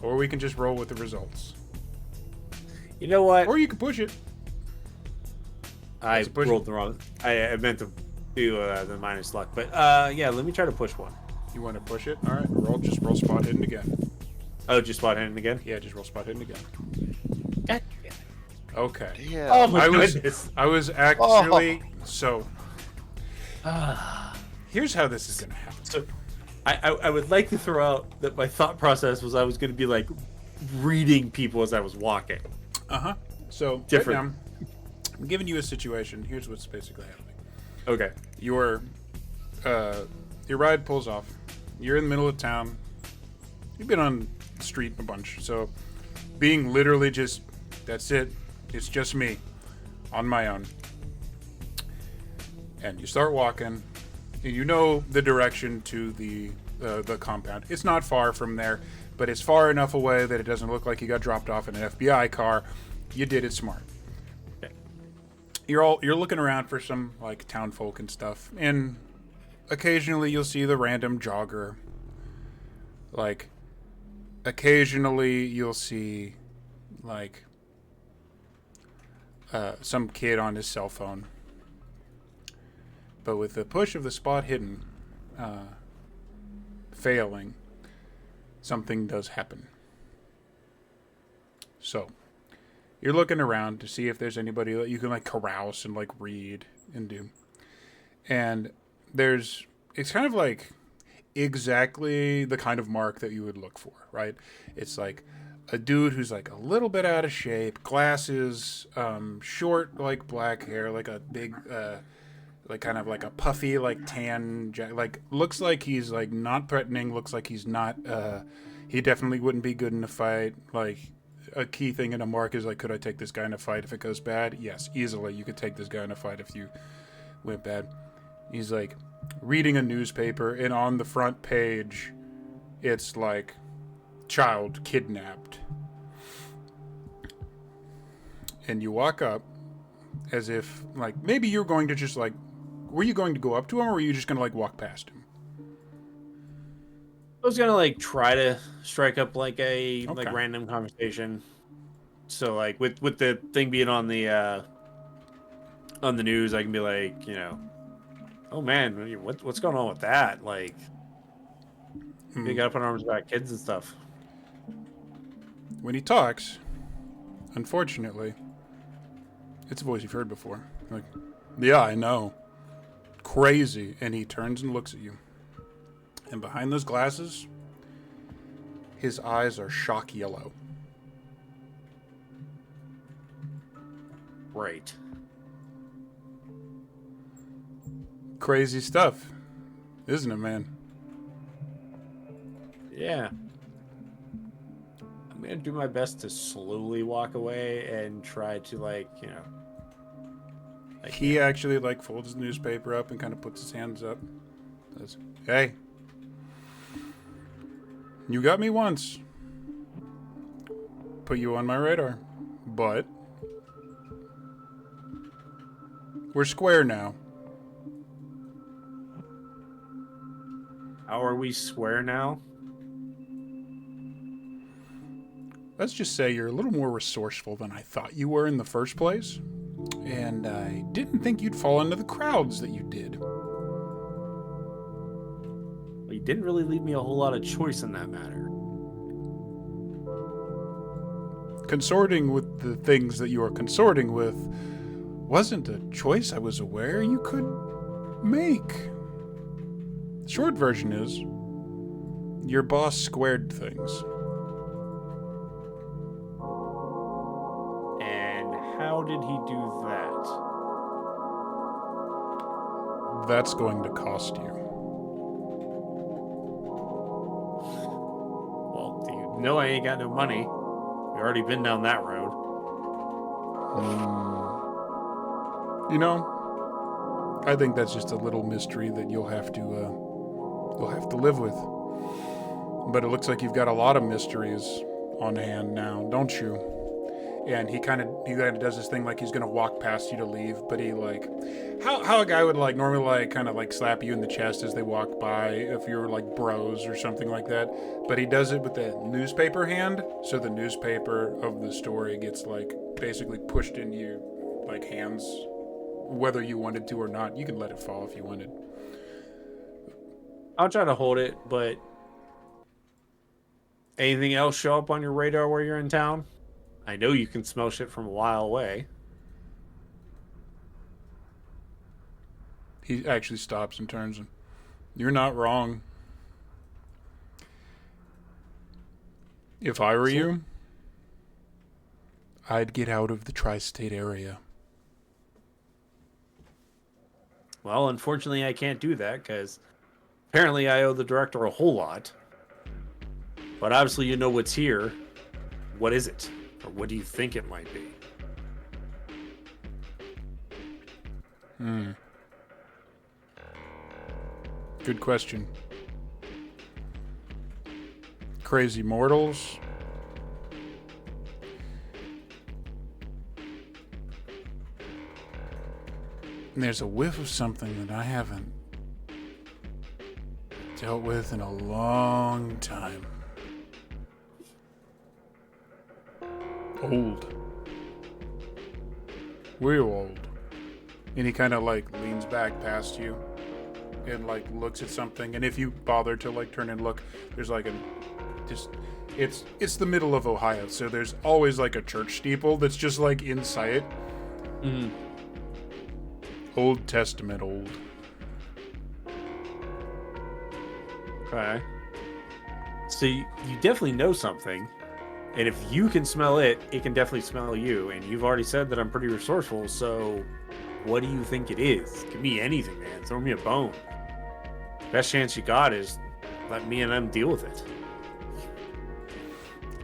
Or we can just roll with the results. You know what? Or you can push it. I push. rolled the wrong. I meant to do the minus luck, but yeah, let me try to push one. You want to push it? All right. Just roll spot hidden again. Oh, just spot hidden again. Yeah, just roll spot hidden again. God damn it. Okay. Yeah. Oh my I goodness. was actually so. Here's how this is gonna happen. So, I would like to throw out that my thought process was I was going to be like reading people as I was walking. So Different. right now, I'm giving you a situation. Here's what's basically happening. Okay. Your ride pulls off. You're in the middle of town. You've been on the street a bunch, so being literally just that's it. It's just me on my own. And you start walking, and you know the direction to the compound. It's not far from there, but it's far enough away that it doesn't look like you got dropped off in an FBI car. You did it smart. Okay. You're looking around for some like town folk and stuff, and occasionally you'll see the random jogger. Like occasionally you'll see like some kid on his cell phone. But with the push of the spot hidden failing, something does happen. So, you're looking around to see if there's anybody that you can like carouse and like read and do. And it's kind of like exactly the kind of mark that you would look for, right? It's like a dude who's like a little bit out of shape, glasses, short like black hair, like a big like kind of like a puffy like tan like looks like he's like not threatening, looks like he's not he definitely wouldn't be good in a fight. Like a key thing in a mark is like, could I take this guy in a fight if it goes bad? Yes, easily you could take this guy in a fight if you went bad. He's like reading a newspaper, and on the front page it's like child kidnapped. And you walk up as if like maybe you're going to just like, were you going to go up to him, or were you just going to like walk past him? I was gonna like try to strike up like a like Okay. random conversation. So like with the thing being on the news, I can be like, you know, oh man, what's going on with that? Like, you gotta put arms back kids and stuff. When he talks, unfortunately, it's a voice you've heard before. Like, yeah, I know. Crazy. And he turns and looks at you. And behind those glasses, his eyes are shock yellow. Right. Crazy stuff, isn't it, man? Yeah. I'm gonna do my best to slowly walk away and try to like, you know. Like, He actually like folds his newspaper up and kind of puts his hands up. Says, "Hey, you got me once. Put you on my radar, but we're square now. How are we square now? Let's just say you're a little more resourceful than I thought you were in the first place. And I didn't think you'd fall into the crowds that you did. Well, you didn't really leave me a whole lot of choice in that matter. Consorting with the things that you are consorting with wasn't a choice I was aware you could make. The short version is, your boss squared things. And how did he do that? That's going to cost you. Well, do you know I ain't got no money? We already been down that road. You know, I think that's just a little mystery that you'll have to live with. But it looks like you've got a lot of mysteries on hand now, don't you? And he kind of does this thing like he's gonna walk past you to leave, but he like, how a guy would like normally like kind of like slap you in the chest as they walk by if you're like bros or something like that. But he does it with the newspaper hand, so the newspaper of the story gets like basically pushed into your like hands, whether you wanted to or not. You can let it fall if you wanted. I'll try to hold it, but anything else show up on your radar while you're in town? I know you can smell shit from a while away. He actually stops and turns and, you're not wrong. If I were you, I'd get out of the tri-state area. Well, unfortunately, I can't do that because apparently I owe the director a whole lot. But obviously, you know what's here. What is it? Or what do you think it might be? Good question. Crazy mortals. And there's a whiff of something that I haven't dealt with in a long time. Old. Real old. And he kind of like leans back past you and like looks at something. And if you bother to like turn and look, there's like it's the middle of Ohio, so there's always like a church steeple that's just like in sight. Old Testament old. Okay. So you definitely know something. And if you can smell it, it can definitely smell you. And you've already said that I'm pretty resourceful, so what do you think it is? Give me anything, man. Throw me a bone. Best chance you got is let me and them deal with it.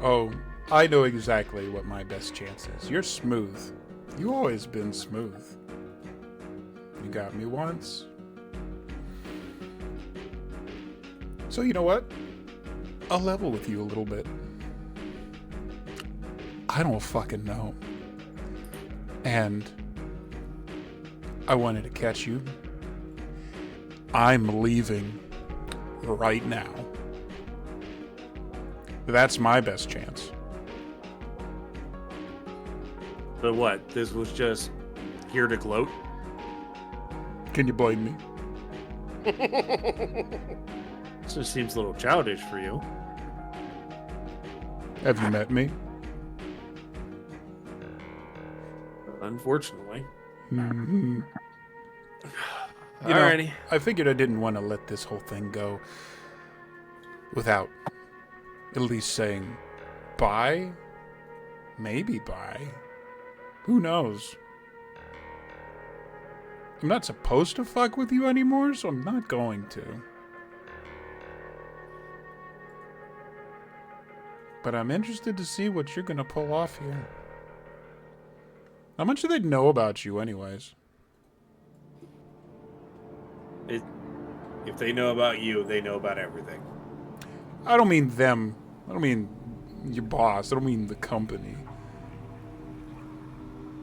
Oh, I know exactly what my best chance is. You're smooth. You always been smooth. You got me once. So you know what? I'll level with you a little bit. I don't fucking know. And I wanted to catch you. I'm leaving right now. That's my best chance. But what? This was just here to gloat? Can you blame me? This just seems a little childish for you. Have you met me? Unfortunately. Mm-hmm. Alrighty. I figured I didn't want to let this whole thing go without at least saying bye. Maybe bye. Who knows? I'm not supposed to fuck with you anymore, so I'm not going to. But I'm interested to see what you're gonna pull off here. How much do they know about you anyways? If they know about you, they know about everything. I don't mean them. I don't mean your boss. I don't mean the company.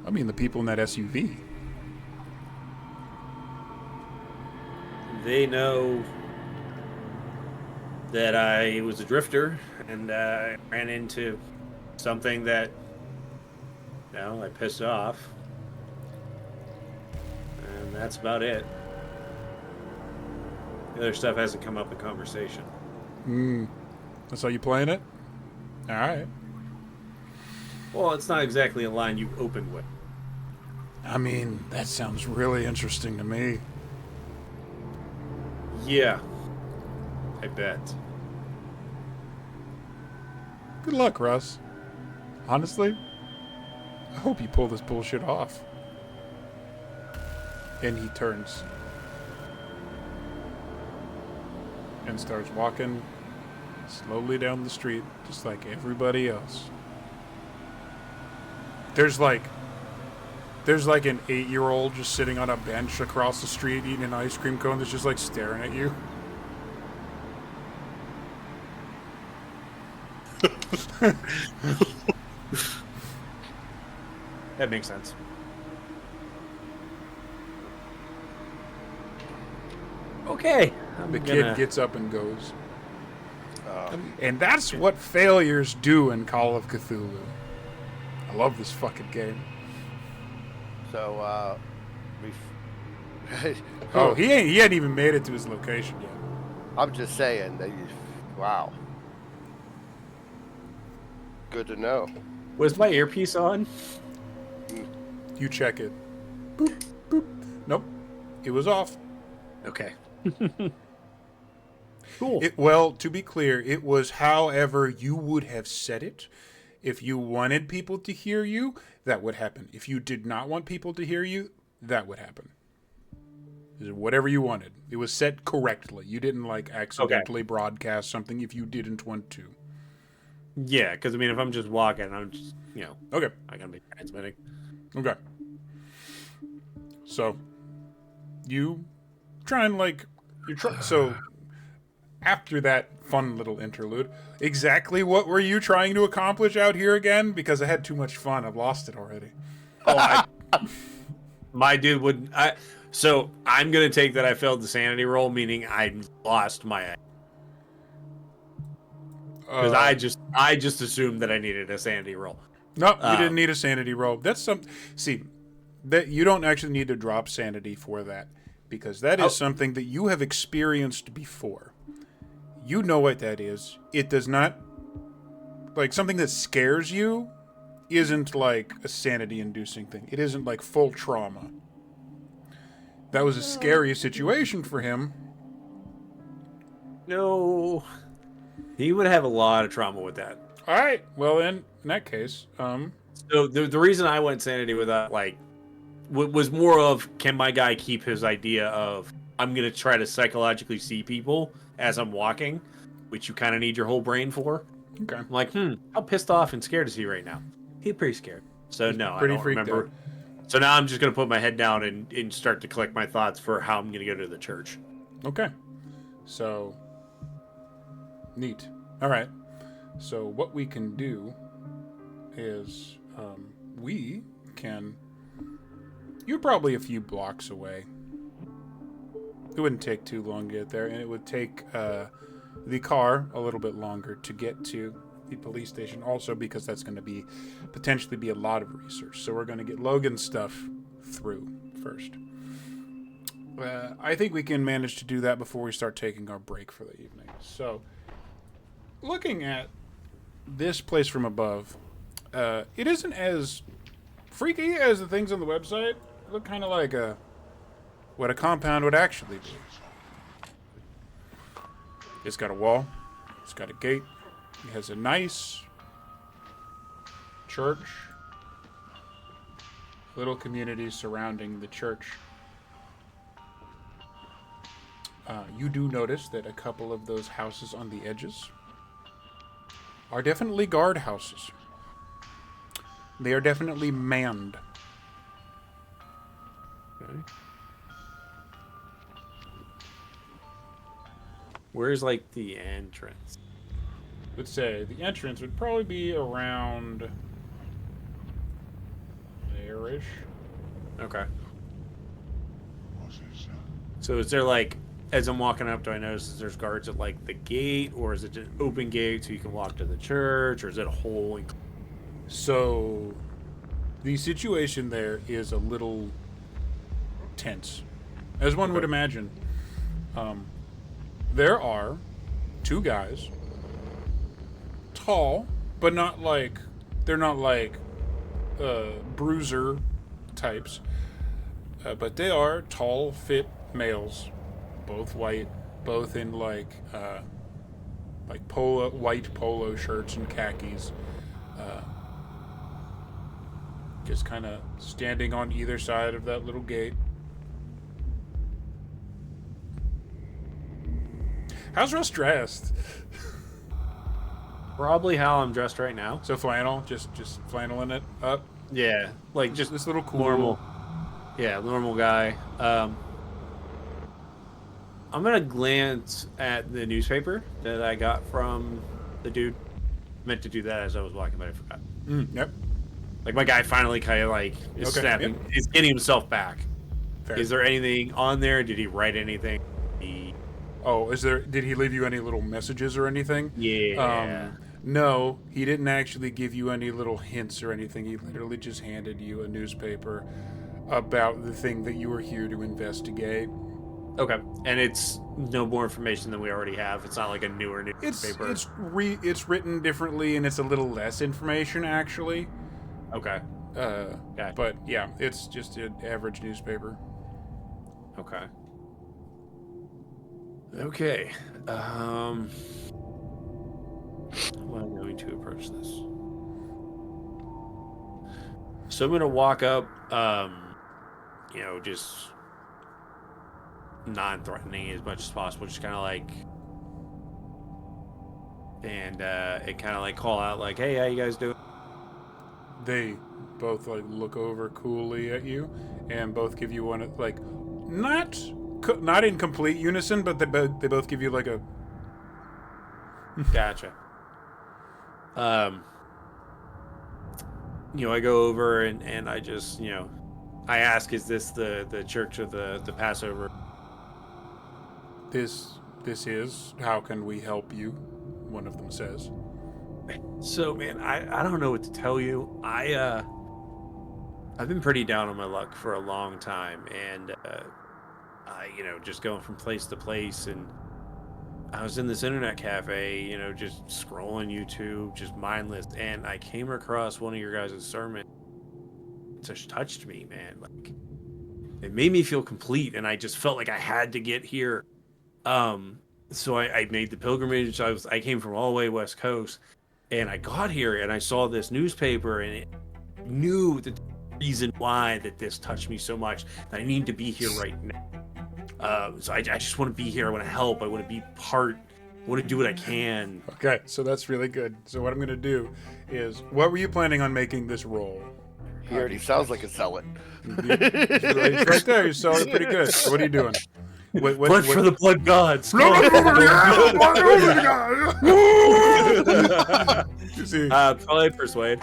I mean the people in that SUV. They know that I was a drifter and ran into something that, I pissed off. And that's about it. The other stuff hasn't come up in conversation. That's how you playing it? All right. Well, it's not exactly a line you opened with. I mean, that sounds really interesting to me. Yeah. I bet. Good luck, Russ. Honestly, I hope you pull this bullshit off. And he turns and starts walking slowly down the street, just like everybody else. There's like an 8-year-old just sitting on a bench across the street eating an ice cream cone that's just like staring at you. That makes sense. Okay. The kid gets up and goes. Uh, And that's what failures do in Call of Cthulhu. I love this fucking game. so, Oh, he hadn't even made it to his location yet. I'm just saying that wow. Good to know. Was my earpiece on? You check it. Boop, boop. Nope. It was off. Okay. Cool. Well, to be clear, it was however you would have said it. If you wanted people to hear you, that would happen. If you did not want people to hear you, that would happen. Whatever you wanted. It was set correctly. You didn't accidentally broadcast something if you didn't want to. Yeah, because I mean, if I'm just walking, I'm just, Okay. I gotta be transmitting. Okay. So, you try and so after that fun little interlude, exactly what were you trying to accomplish out here again? Because I had too much fun. I've lost it already. Oh, my dude would. So I'm gonna take that I failed the sanity roll, meaning I lost my. Because I just assumed that I needed a sanity roll. No, you didn't need a sanity roll. That's see, that you don't actually need to drop sanity for that, because that is something that you have experienced before. You know what that is. It does not something that scares you isn't like a sanity inducing thing. It isn't like full trauma. That was a scary situation for him. No, he would have a lot of trauma with that. All right. Well, in that case, So the reason I went sanity with that, was more of, can my guy keep his idea of, I'm going to try to psychologically see people as I'm walking, which you kind of need your whole brain for. okay. I'm like, how pissed off and scared is he right now? He's pretty scared. So no, I pretty don't freaked remember. out. So now I'm just going to put my head down and start to collect my thoughts for how I'm going to go to the church. Okay. So, neat. All right. So what we can do is we can... You're probably a few blocks away. It wouldn't take too long to get there, and it would take the car a little bit longer to get to the police station, also because that's going to potentially be a lot of research. So we're going to get Logan's stuff through first. I think we can manage to do that before we start taking our break for the evening. So, looking at this place from above, it isn't as freaky as the things on the website. It look kind of like what a compound would actually be. It's got a wall. It's got a gate. It has a nice church. Little community surrounding the church. You do notice that a couple of those houses on the edges are definitely guard houses. They are definitely manned. Okay. Where's the entrance? Let's say the entrance would probably be around there-ish. Okay. So is there as I'm walking up, do I notice that there's guards at like the gate, or is it an open gate so you can walk to the church, or is it a whole? So, the situation there is a little tense, as one would imagine. There are two guys, tall, but not like they're not like bruiser types, but they are tall, fit males, both white, both in like white polo shirts and khakis. Just kind of standing on either side of that little gate. How's Russ dressed? Probably how I'm dressed right now. So flannel, just flanneling it up. Yeah, like just This little cool. normal. Yeah, normal guy. I'm gonna glance at the newspaper that I got from the dude. Meant to do that as I was walking, but I forgot. Yep. Like my guy finally kind of like is Okay, snapping. yep. He's getting himself back. Fair. Is there anything on there? Did he write anything? Oh, did he leave you any little messages or anything? Yeah. No, he didn't actually give you any little hints or anything. He literally just handed you a newspaper about the thing that you were here to investigate. Okay, and it's no more information than we already have. It's not like a newer newspaper. It's written differently, and it's a little less information actually. Okay. Gotcha. But yeah, it's just an average newspaper. Okay. Okay. How am I going to approach this? So I'm gonna walk up, just non-threatening as much as possible, just kind of like, and it kind of like call out like, "Hey, how you guys doing?" They both like look over coolly at you, and both give you one like not in complete unison, but they both give you like a. Gotcha. I go over and I just, I ask, is this the church of the Passover? This is. How can we help you? One of them says. So, man, I don't know what to tell you. I've been pretty down on my luck for a long time, and just going from place to place, and I was in this internet cafe, just scrolling YouTube, just mindless, and I came across one of your guys' sermons. It just touched me, man. Like, it made me feel complete, and I just felt like I had to get here. So I made the pilgrimage. I came from all the way West Coast, and I got here, and I saw this newspaper, and it knew the reason why that this touched me so much. That I need to be here right now. So I just want to be here. I want to help. I want to be part. I want to do what I can. Okay, so that's really good. So what I'm going to do is, what were you planning on making this roll? He already sounds like a zealot. Right there, you saw it pretty good. So what are you doing? Blood for the blood gods. Probably persuade.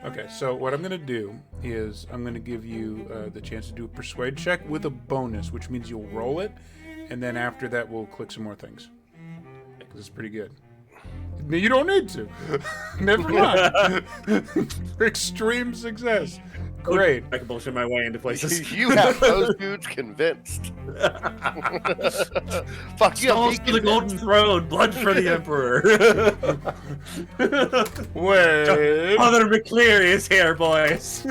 Okay, so what I'm going to do is I'm going to give you the chance to do a persuade check with a bonus, which means you'll roll it, and then after that we'll click some more things. Because it's pretty good. No, you don't need to. Never mind. Extreme success. Great. I can bullshit my way into places. You have those dudes convinced. Fuck you. Stalls for the golden throne, blood for the emperor. Wait. Father McCleary is here, boys.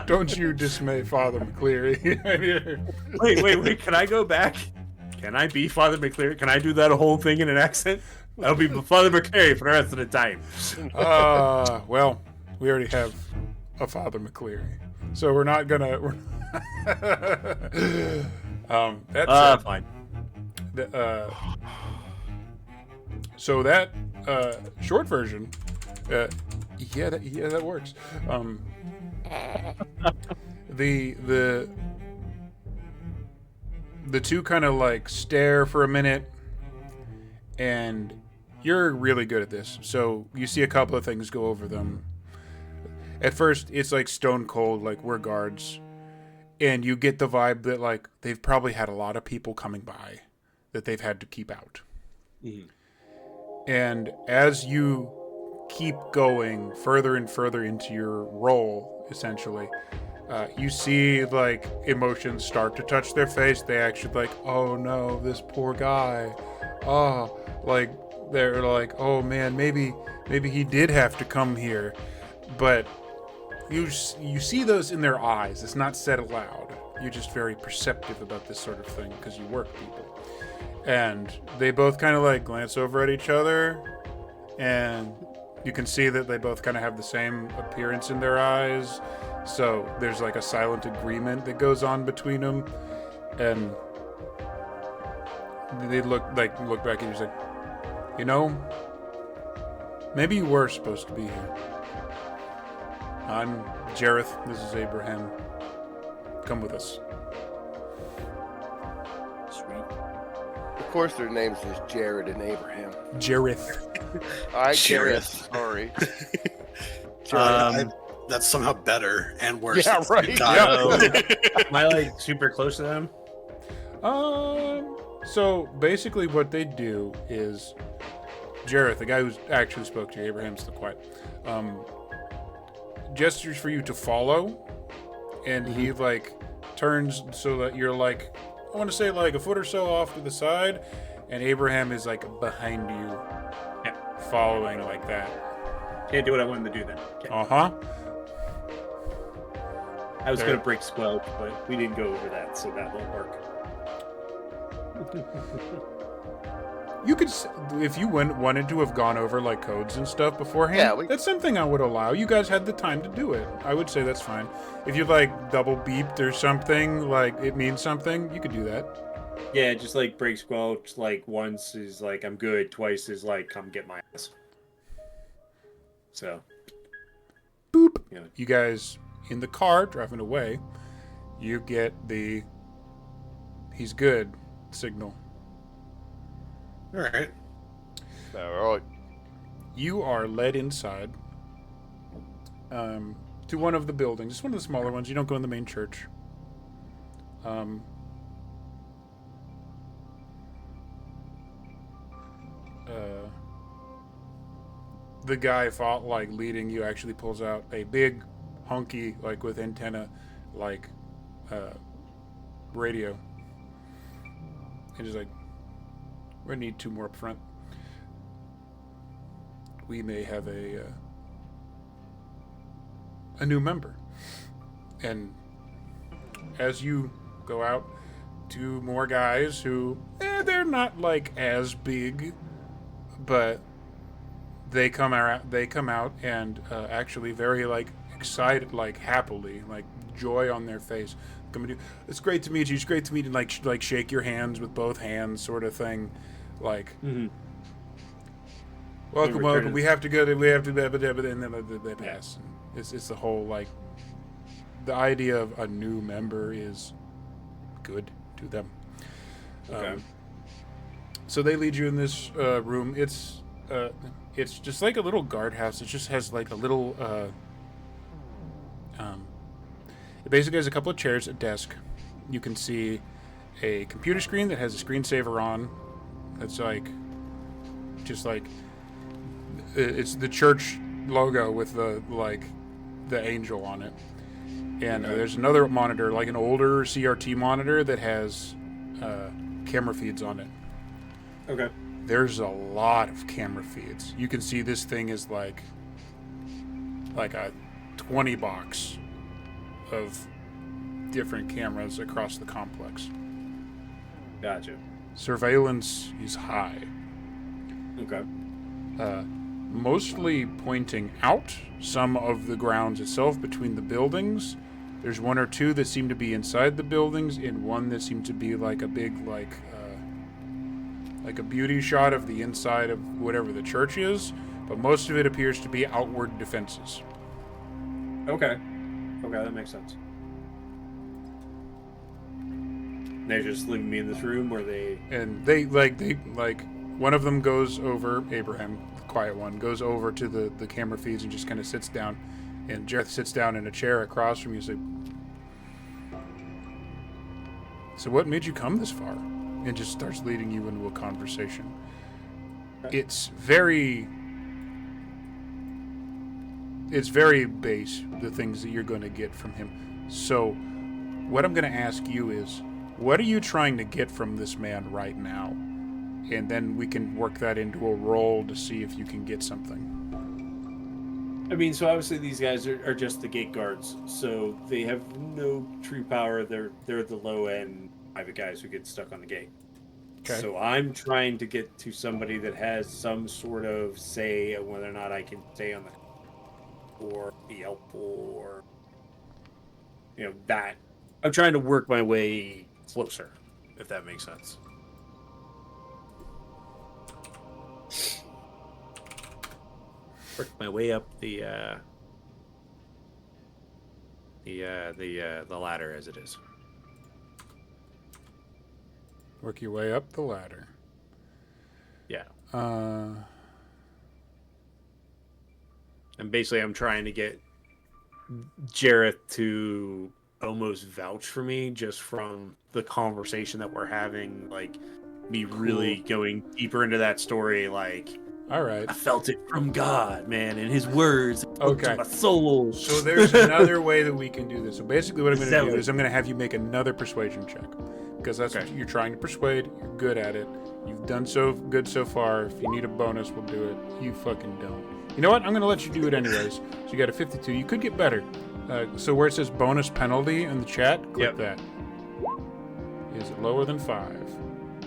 Don't you dismay Father McCleary. Wait. Can I go back? Can I be Father McCleary? Can I do that whole thing in an accent? I'll be Father McCleary for the rest of the time. Well, we already have a Father McCleary, so we're not gonna. That's fine. So that short version, that works. The two kind of like stare for a minute, and you're really good at this. So you see a couple of things, go over them. At first, it's like stone cold, like we're guards, and you get the vibe that like they've probably had a lot of people coming by. that they've had to keep out. Mhm. And as you keep going further and further into your role, essentially, you see like emotions start to touch their face. They actually like, oh no, this poor guy. Oh, like they're like, oh man, maybe he did have to come here, but you see those in their eyes. It's not said aloud. You're just very perceptive about this sort of thing because you work people. And they both kind of like glance over at each other, and you can see that they both kind of have the same appearance in their eyes. So there's like a silent agreement that goes on between them, and they look back and he's like, you know, maybe you were supposed to be here. I'm Jareth. This is Abraham. Come with us. Sweet. Of course, their names is Jared and Abraham. Jareth. All right, Jareth. Jared. Sorry. That's somehow better and worse. Yeah, at the same right. time. Am I like super close to them? So basically what they do is Jareth, the guy who actually spoke to you, Abraham's the quiet, gestures for you to follow, and he like turns so that you're like, I want to say like a foot or so off to the side, and Abraham is like behind you, following like that. Can't do what I wanted to do then. Okay. I was There. going to break squelch, but we didn't go over that, so that won't work. You could, if you wanted to have gone over like codes and stuff beforehand, Yeah, that's something I would allow. You guys had the time to do it. I would say that's fine. If you like double beeped or something, like it means something, you could do that. Yeah, just like break squelch, like once is like I'm good, twice is like come get my ass. So, Boop. Yeah. You guys in the car driving away, you get the he's good signal. All right. All right. You are led inside to one of the buildings. It's one of the smaller ones. You don't go in the main church. The guy fought like leading you actually pulls out a big hunky like with antenna like radio, and he's like, we need 2 more up front. We may have a new member. And as you go out, 2 more guys who they're not like as big, but they come out and actually very like excited, like happily, like joy on their face. Come and do, it's great to meet you. It's great to meet you. Like shake your hands with both hands, sort of thing. Like, welcome. We have to go. And then they pass. It's the whole like the idea of a new member is good to them. Okay. So they lead you in this room. It's just like a little guardhouse. It just has like a little. It basically has a couple of chairs, a desk. You can see a computer screen that has a screensaver on. That's like, just like, it's the church logo with the angel on it. And there's another monitor, like an older CRT monitor that has camera feeds on it. Okay. There's a lot of camera feeds. You can see this thing is like a 20 box of different cameras across the complex. Gotcha. Surveillance is high. Okay. Mostly pointing out some of the grounds itself between the buildings. There's 1 or 2 that seem to be inside the buildings, and 1 that seemed to be like a big like a beauty shot of the inside of whatever the church is, but most of it appears to be outward defenses. Okay. Okay, that makes sense. They're just leaving me in this room, or they... And they one of them goes over, Abraham, the quiet one, goes over to the camera feeds and just kind of sits down, and Jareth sits down in a chair across from you. So what made you come this far? and just starts leading you into a conversation. It's very base, the things that you're going to get from him. So what I'm going to ask you is, what are you trying to get from this man right now? And then we can work that into a roll to see if you can get something. I mean, so obviously these guys are just the gate guards, so they have no true power. They're the low end private guys who get stuck on the gate. Okay. So I'm trying to get to somebody that has some sort of say on whether or not I can stay on the or be helpful, or that. I'm trying to work my way closer, if that makes sense. Work my way up the ladder as it is. Work your way up the ladder. Yeah. And basically I'm trying to get Jareth to almost vouch for me just from the conversation that we're having, like me really going deeper into that story, like, all right, I felt it from God, man, and his words okay, to my soul. So there's another way that we can do this. So basically what I'm going to do is I'm going to have you make another persuasion check, because that's what you're trying to persuade. You're good at it. You've done so good so far. If you need a bonus, we'll do it. You fucking don't. You know what? I'm going to let you do it anyways. So you got a 52. You could get better. So where it says bonus penalty in the chat, click that. Is it lower than 5?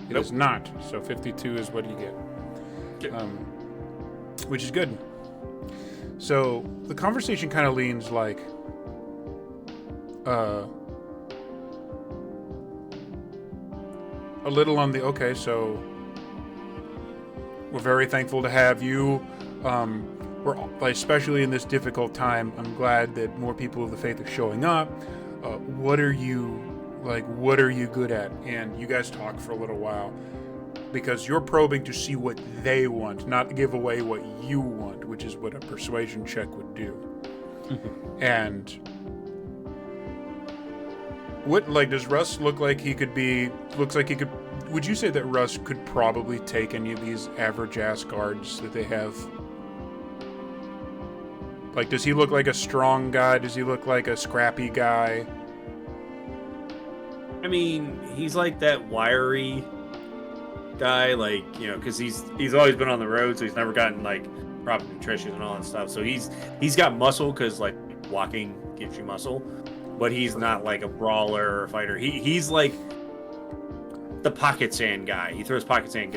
It is not. So 52 is what you get. Which is good. So the conversation kind of leans like, a little on the, okay, so we're very thankful to have you. We're, especially in this difficult time, I'm glad that more people of the faith are showing up. What are you good at? And you guys talk for a little while, because you're probing to see what they want, not give away what you want, which is what a persuasion check would do. And what, does Russ look like he could be, would you say that Russ could probably take any of these average ass guards that they have? Does he look like a strong guy? Does he look like a scrappy guy? I mean, he's like that wiry guy, because he's always been on the road, so he's never gotten proper nutrition and all that stuff. So he's got muscle, because walking gives you muscle, but he's not like a brawler or a fighter. He's like the pocket sand guy. He throws pocket sand.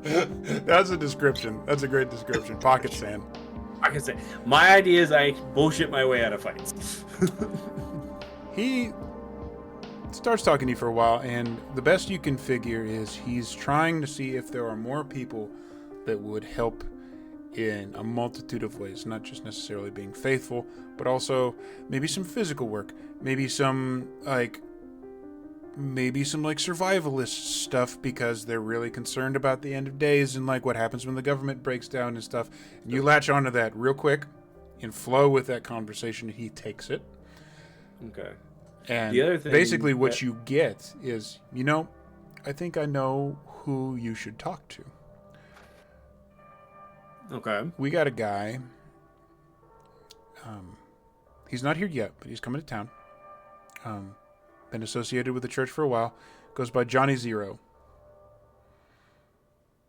That's a description. That's a great description. Pocket sand. Pocket sand. My idea is I bullshit my way out of fights. He starts talking to you for a while, and the best you can figure is he's trying to see if there are more people that would help in a multitude of ways, not just necessarily being faithful, but also maybe some physical work, maybe some survivalist stuff, because they're really concerned about the end of days and what happens when the government breaks down and stuff. And you latch onto that real quick and flow with that conversation. He takes it. Okay. And the other thing basically what you get is, I think I know who you should talk to. Okay. We got a guy. He's not here yet, but he's coming to town. Been associated with the church for a while. Goes by Johnny Zero.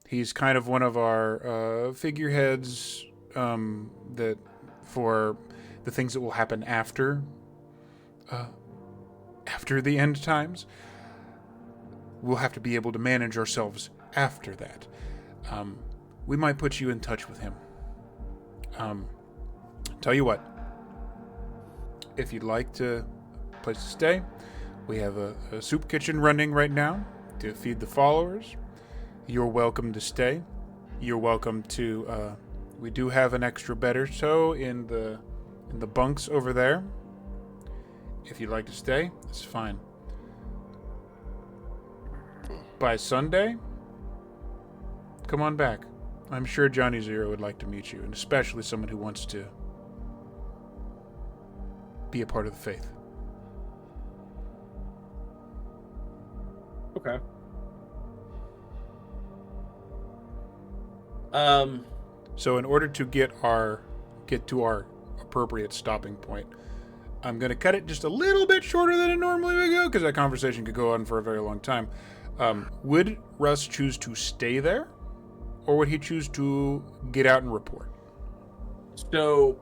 He's kind of one of our figureheads that for the things that will happen after the end times. We'll have to be able to manage ourselves after that. We might put you in touch with him. Tell you what, if you'd like a place to stay, we have a soup kitchen running right now to feed the followers. You're welcome to stay. You're welcome to, we do have an extra bed or so in the bunks over there. If you'd like to stay, it's fine. By Sunday, come on back. I'm sure Johnny Zero would like to meet you, and especially someone who wants to be a part of the faith. Okay. So in order to get to our appropriate stopping point, I'm going to cut it just a little bit shorter than it normally would go, because that conversation could go on for a very long time. Would Russ choose to stay there, or would he choose to get out and report? So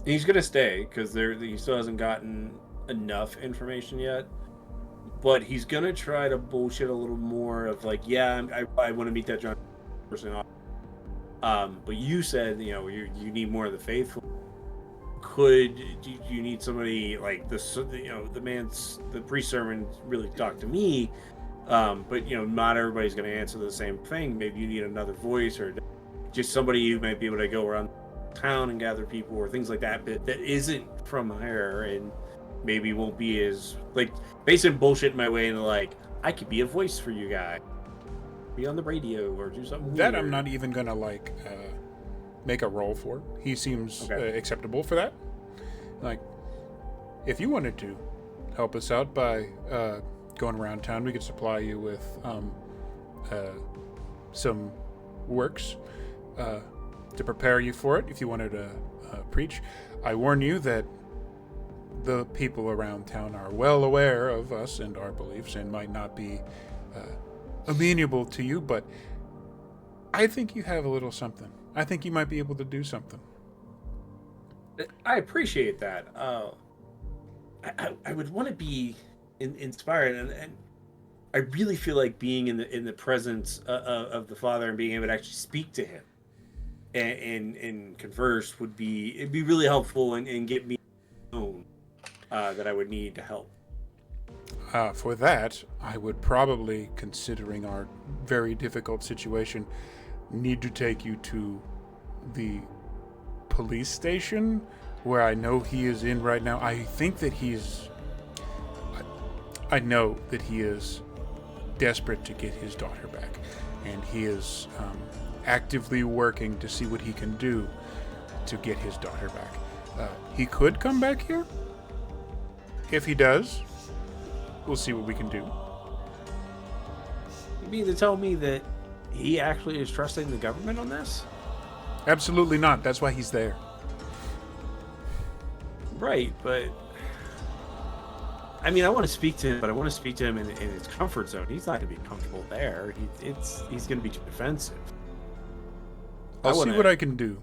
he's gonna stay because he still hasn't gotten enough information yet. But he's gonna try to bullshit a little more of like, yeah, I want to meet that John person. But you said, you know, you need more of the faithful. Do you need somebody like this? You know, the pre-sermon really talked to me. But you know, not everybody's going to answer the same thing. Maybe you need another voice, or just somebody who might be able to go around town and gather people, or things like that. But that isn't from here, and maybe won't be as like basically bullshit my way into like I could be a voice for you guys, be on the radio, or do something that weird. I'm not even gonna like make a roll for. He seems acceptable for that. Like, if you wanted to help us out by going around town, we could supply you with some works to prepare you for it if you wanted to preach. I warn you that the people around town are well aware of us and our beliefs and might not be amenable to you, but I think you have a little something. I think you might be able to do something. I appreciate that. I would want to be inspired, and I really feel like being in the presence of the Father and being able to actually speak to Him and converse it'd be really helpful and get me known that I would need to help. For that, I would probably, considering our very difficult situation, need to take you to the police station where I know he is in right now. I know that he is desperate to get his daughter back, and he is actively working to see what he can do to get his daughter back. He could come back here. If he does, we'll see what we can do. You mean to tell me that he actually is trusting the government on this? Absolutely not. That's why he's there. Right, but I mean, I want to speak to him, but I want to speak to him in his comfort zone. He's not going to be comfortable there. He's going to be too defensive. I'll see what I can do.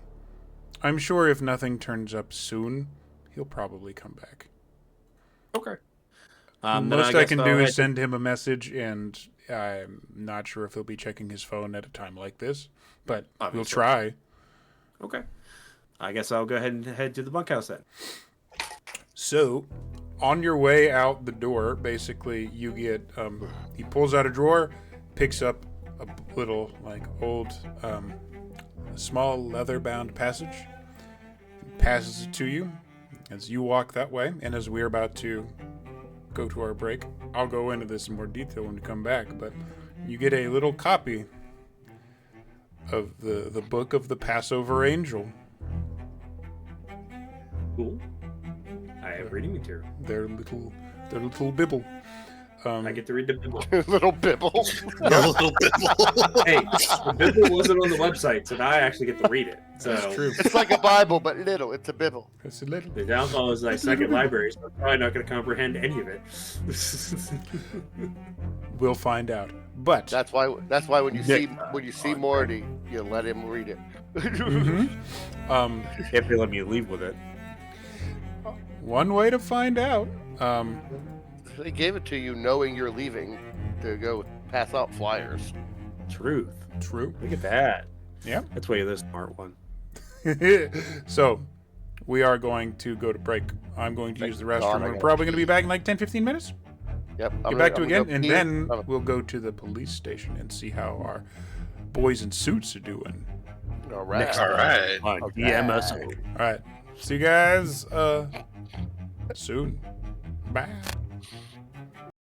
I'm sure if nothing turns up soon, he'll probably come back. Okay. Most I can do is send him a message, and I'm not sure if he'll be checking his phone at a time like this, but we'll try. Okay. I guess I'll go ahead and head to the bunkhouse then. So, on your way out the door, basically, you get, he pulls out a drawer, picks up a little, like, old, small leather-bound passage, passes it to you as you walk that way, and as we're about to go to our break, I'll go into this in more detail when we come back, but you get a little copy of the book of the Passover Angel. Cool. I have reading material. Their little bibble. I get to read the Bible. Little bibble. A little bit. Hey, the Bible wasn't on the website, so now I actually get to read it. So That's true. It's like a Bible, but little. It's a bibble. It's a little. the downfall is my second library, so I'm probably not going to comprehend any of it. We'll find out. But That's why when you see Morty, you let him read it. If they let me leave with it. one way to find out. They gave it to you knowing you're leaving to go pass out flyers. Truth. True. Look at that. Yeah. That's why you're the smart one. So, we are going to go to break. I'm going to use the God, restroom. I I'm gotta probably going to pee. be back in like 10-15 minutes. Yep. Get back to I'm again, gonna and pee. then Oh, we'll go to the police station and see how our boys in suits are doing. all right. All right. On Okay. DMOS. All right. See you guys soon. Bye.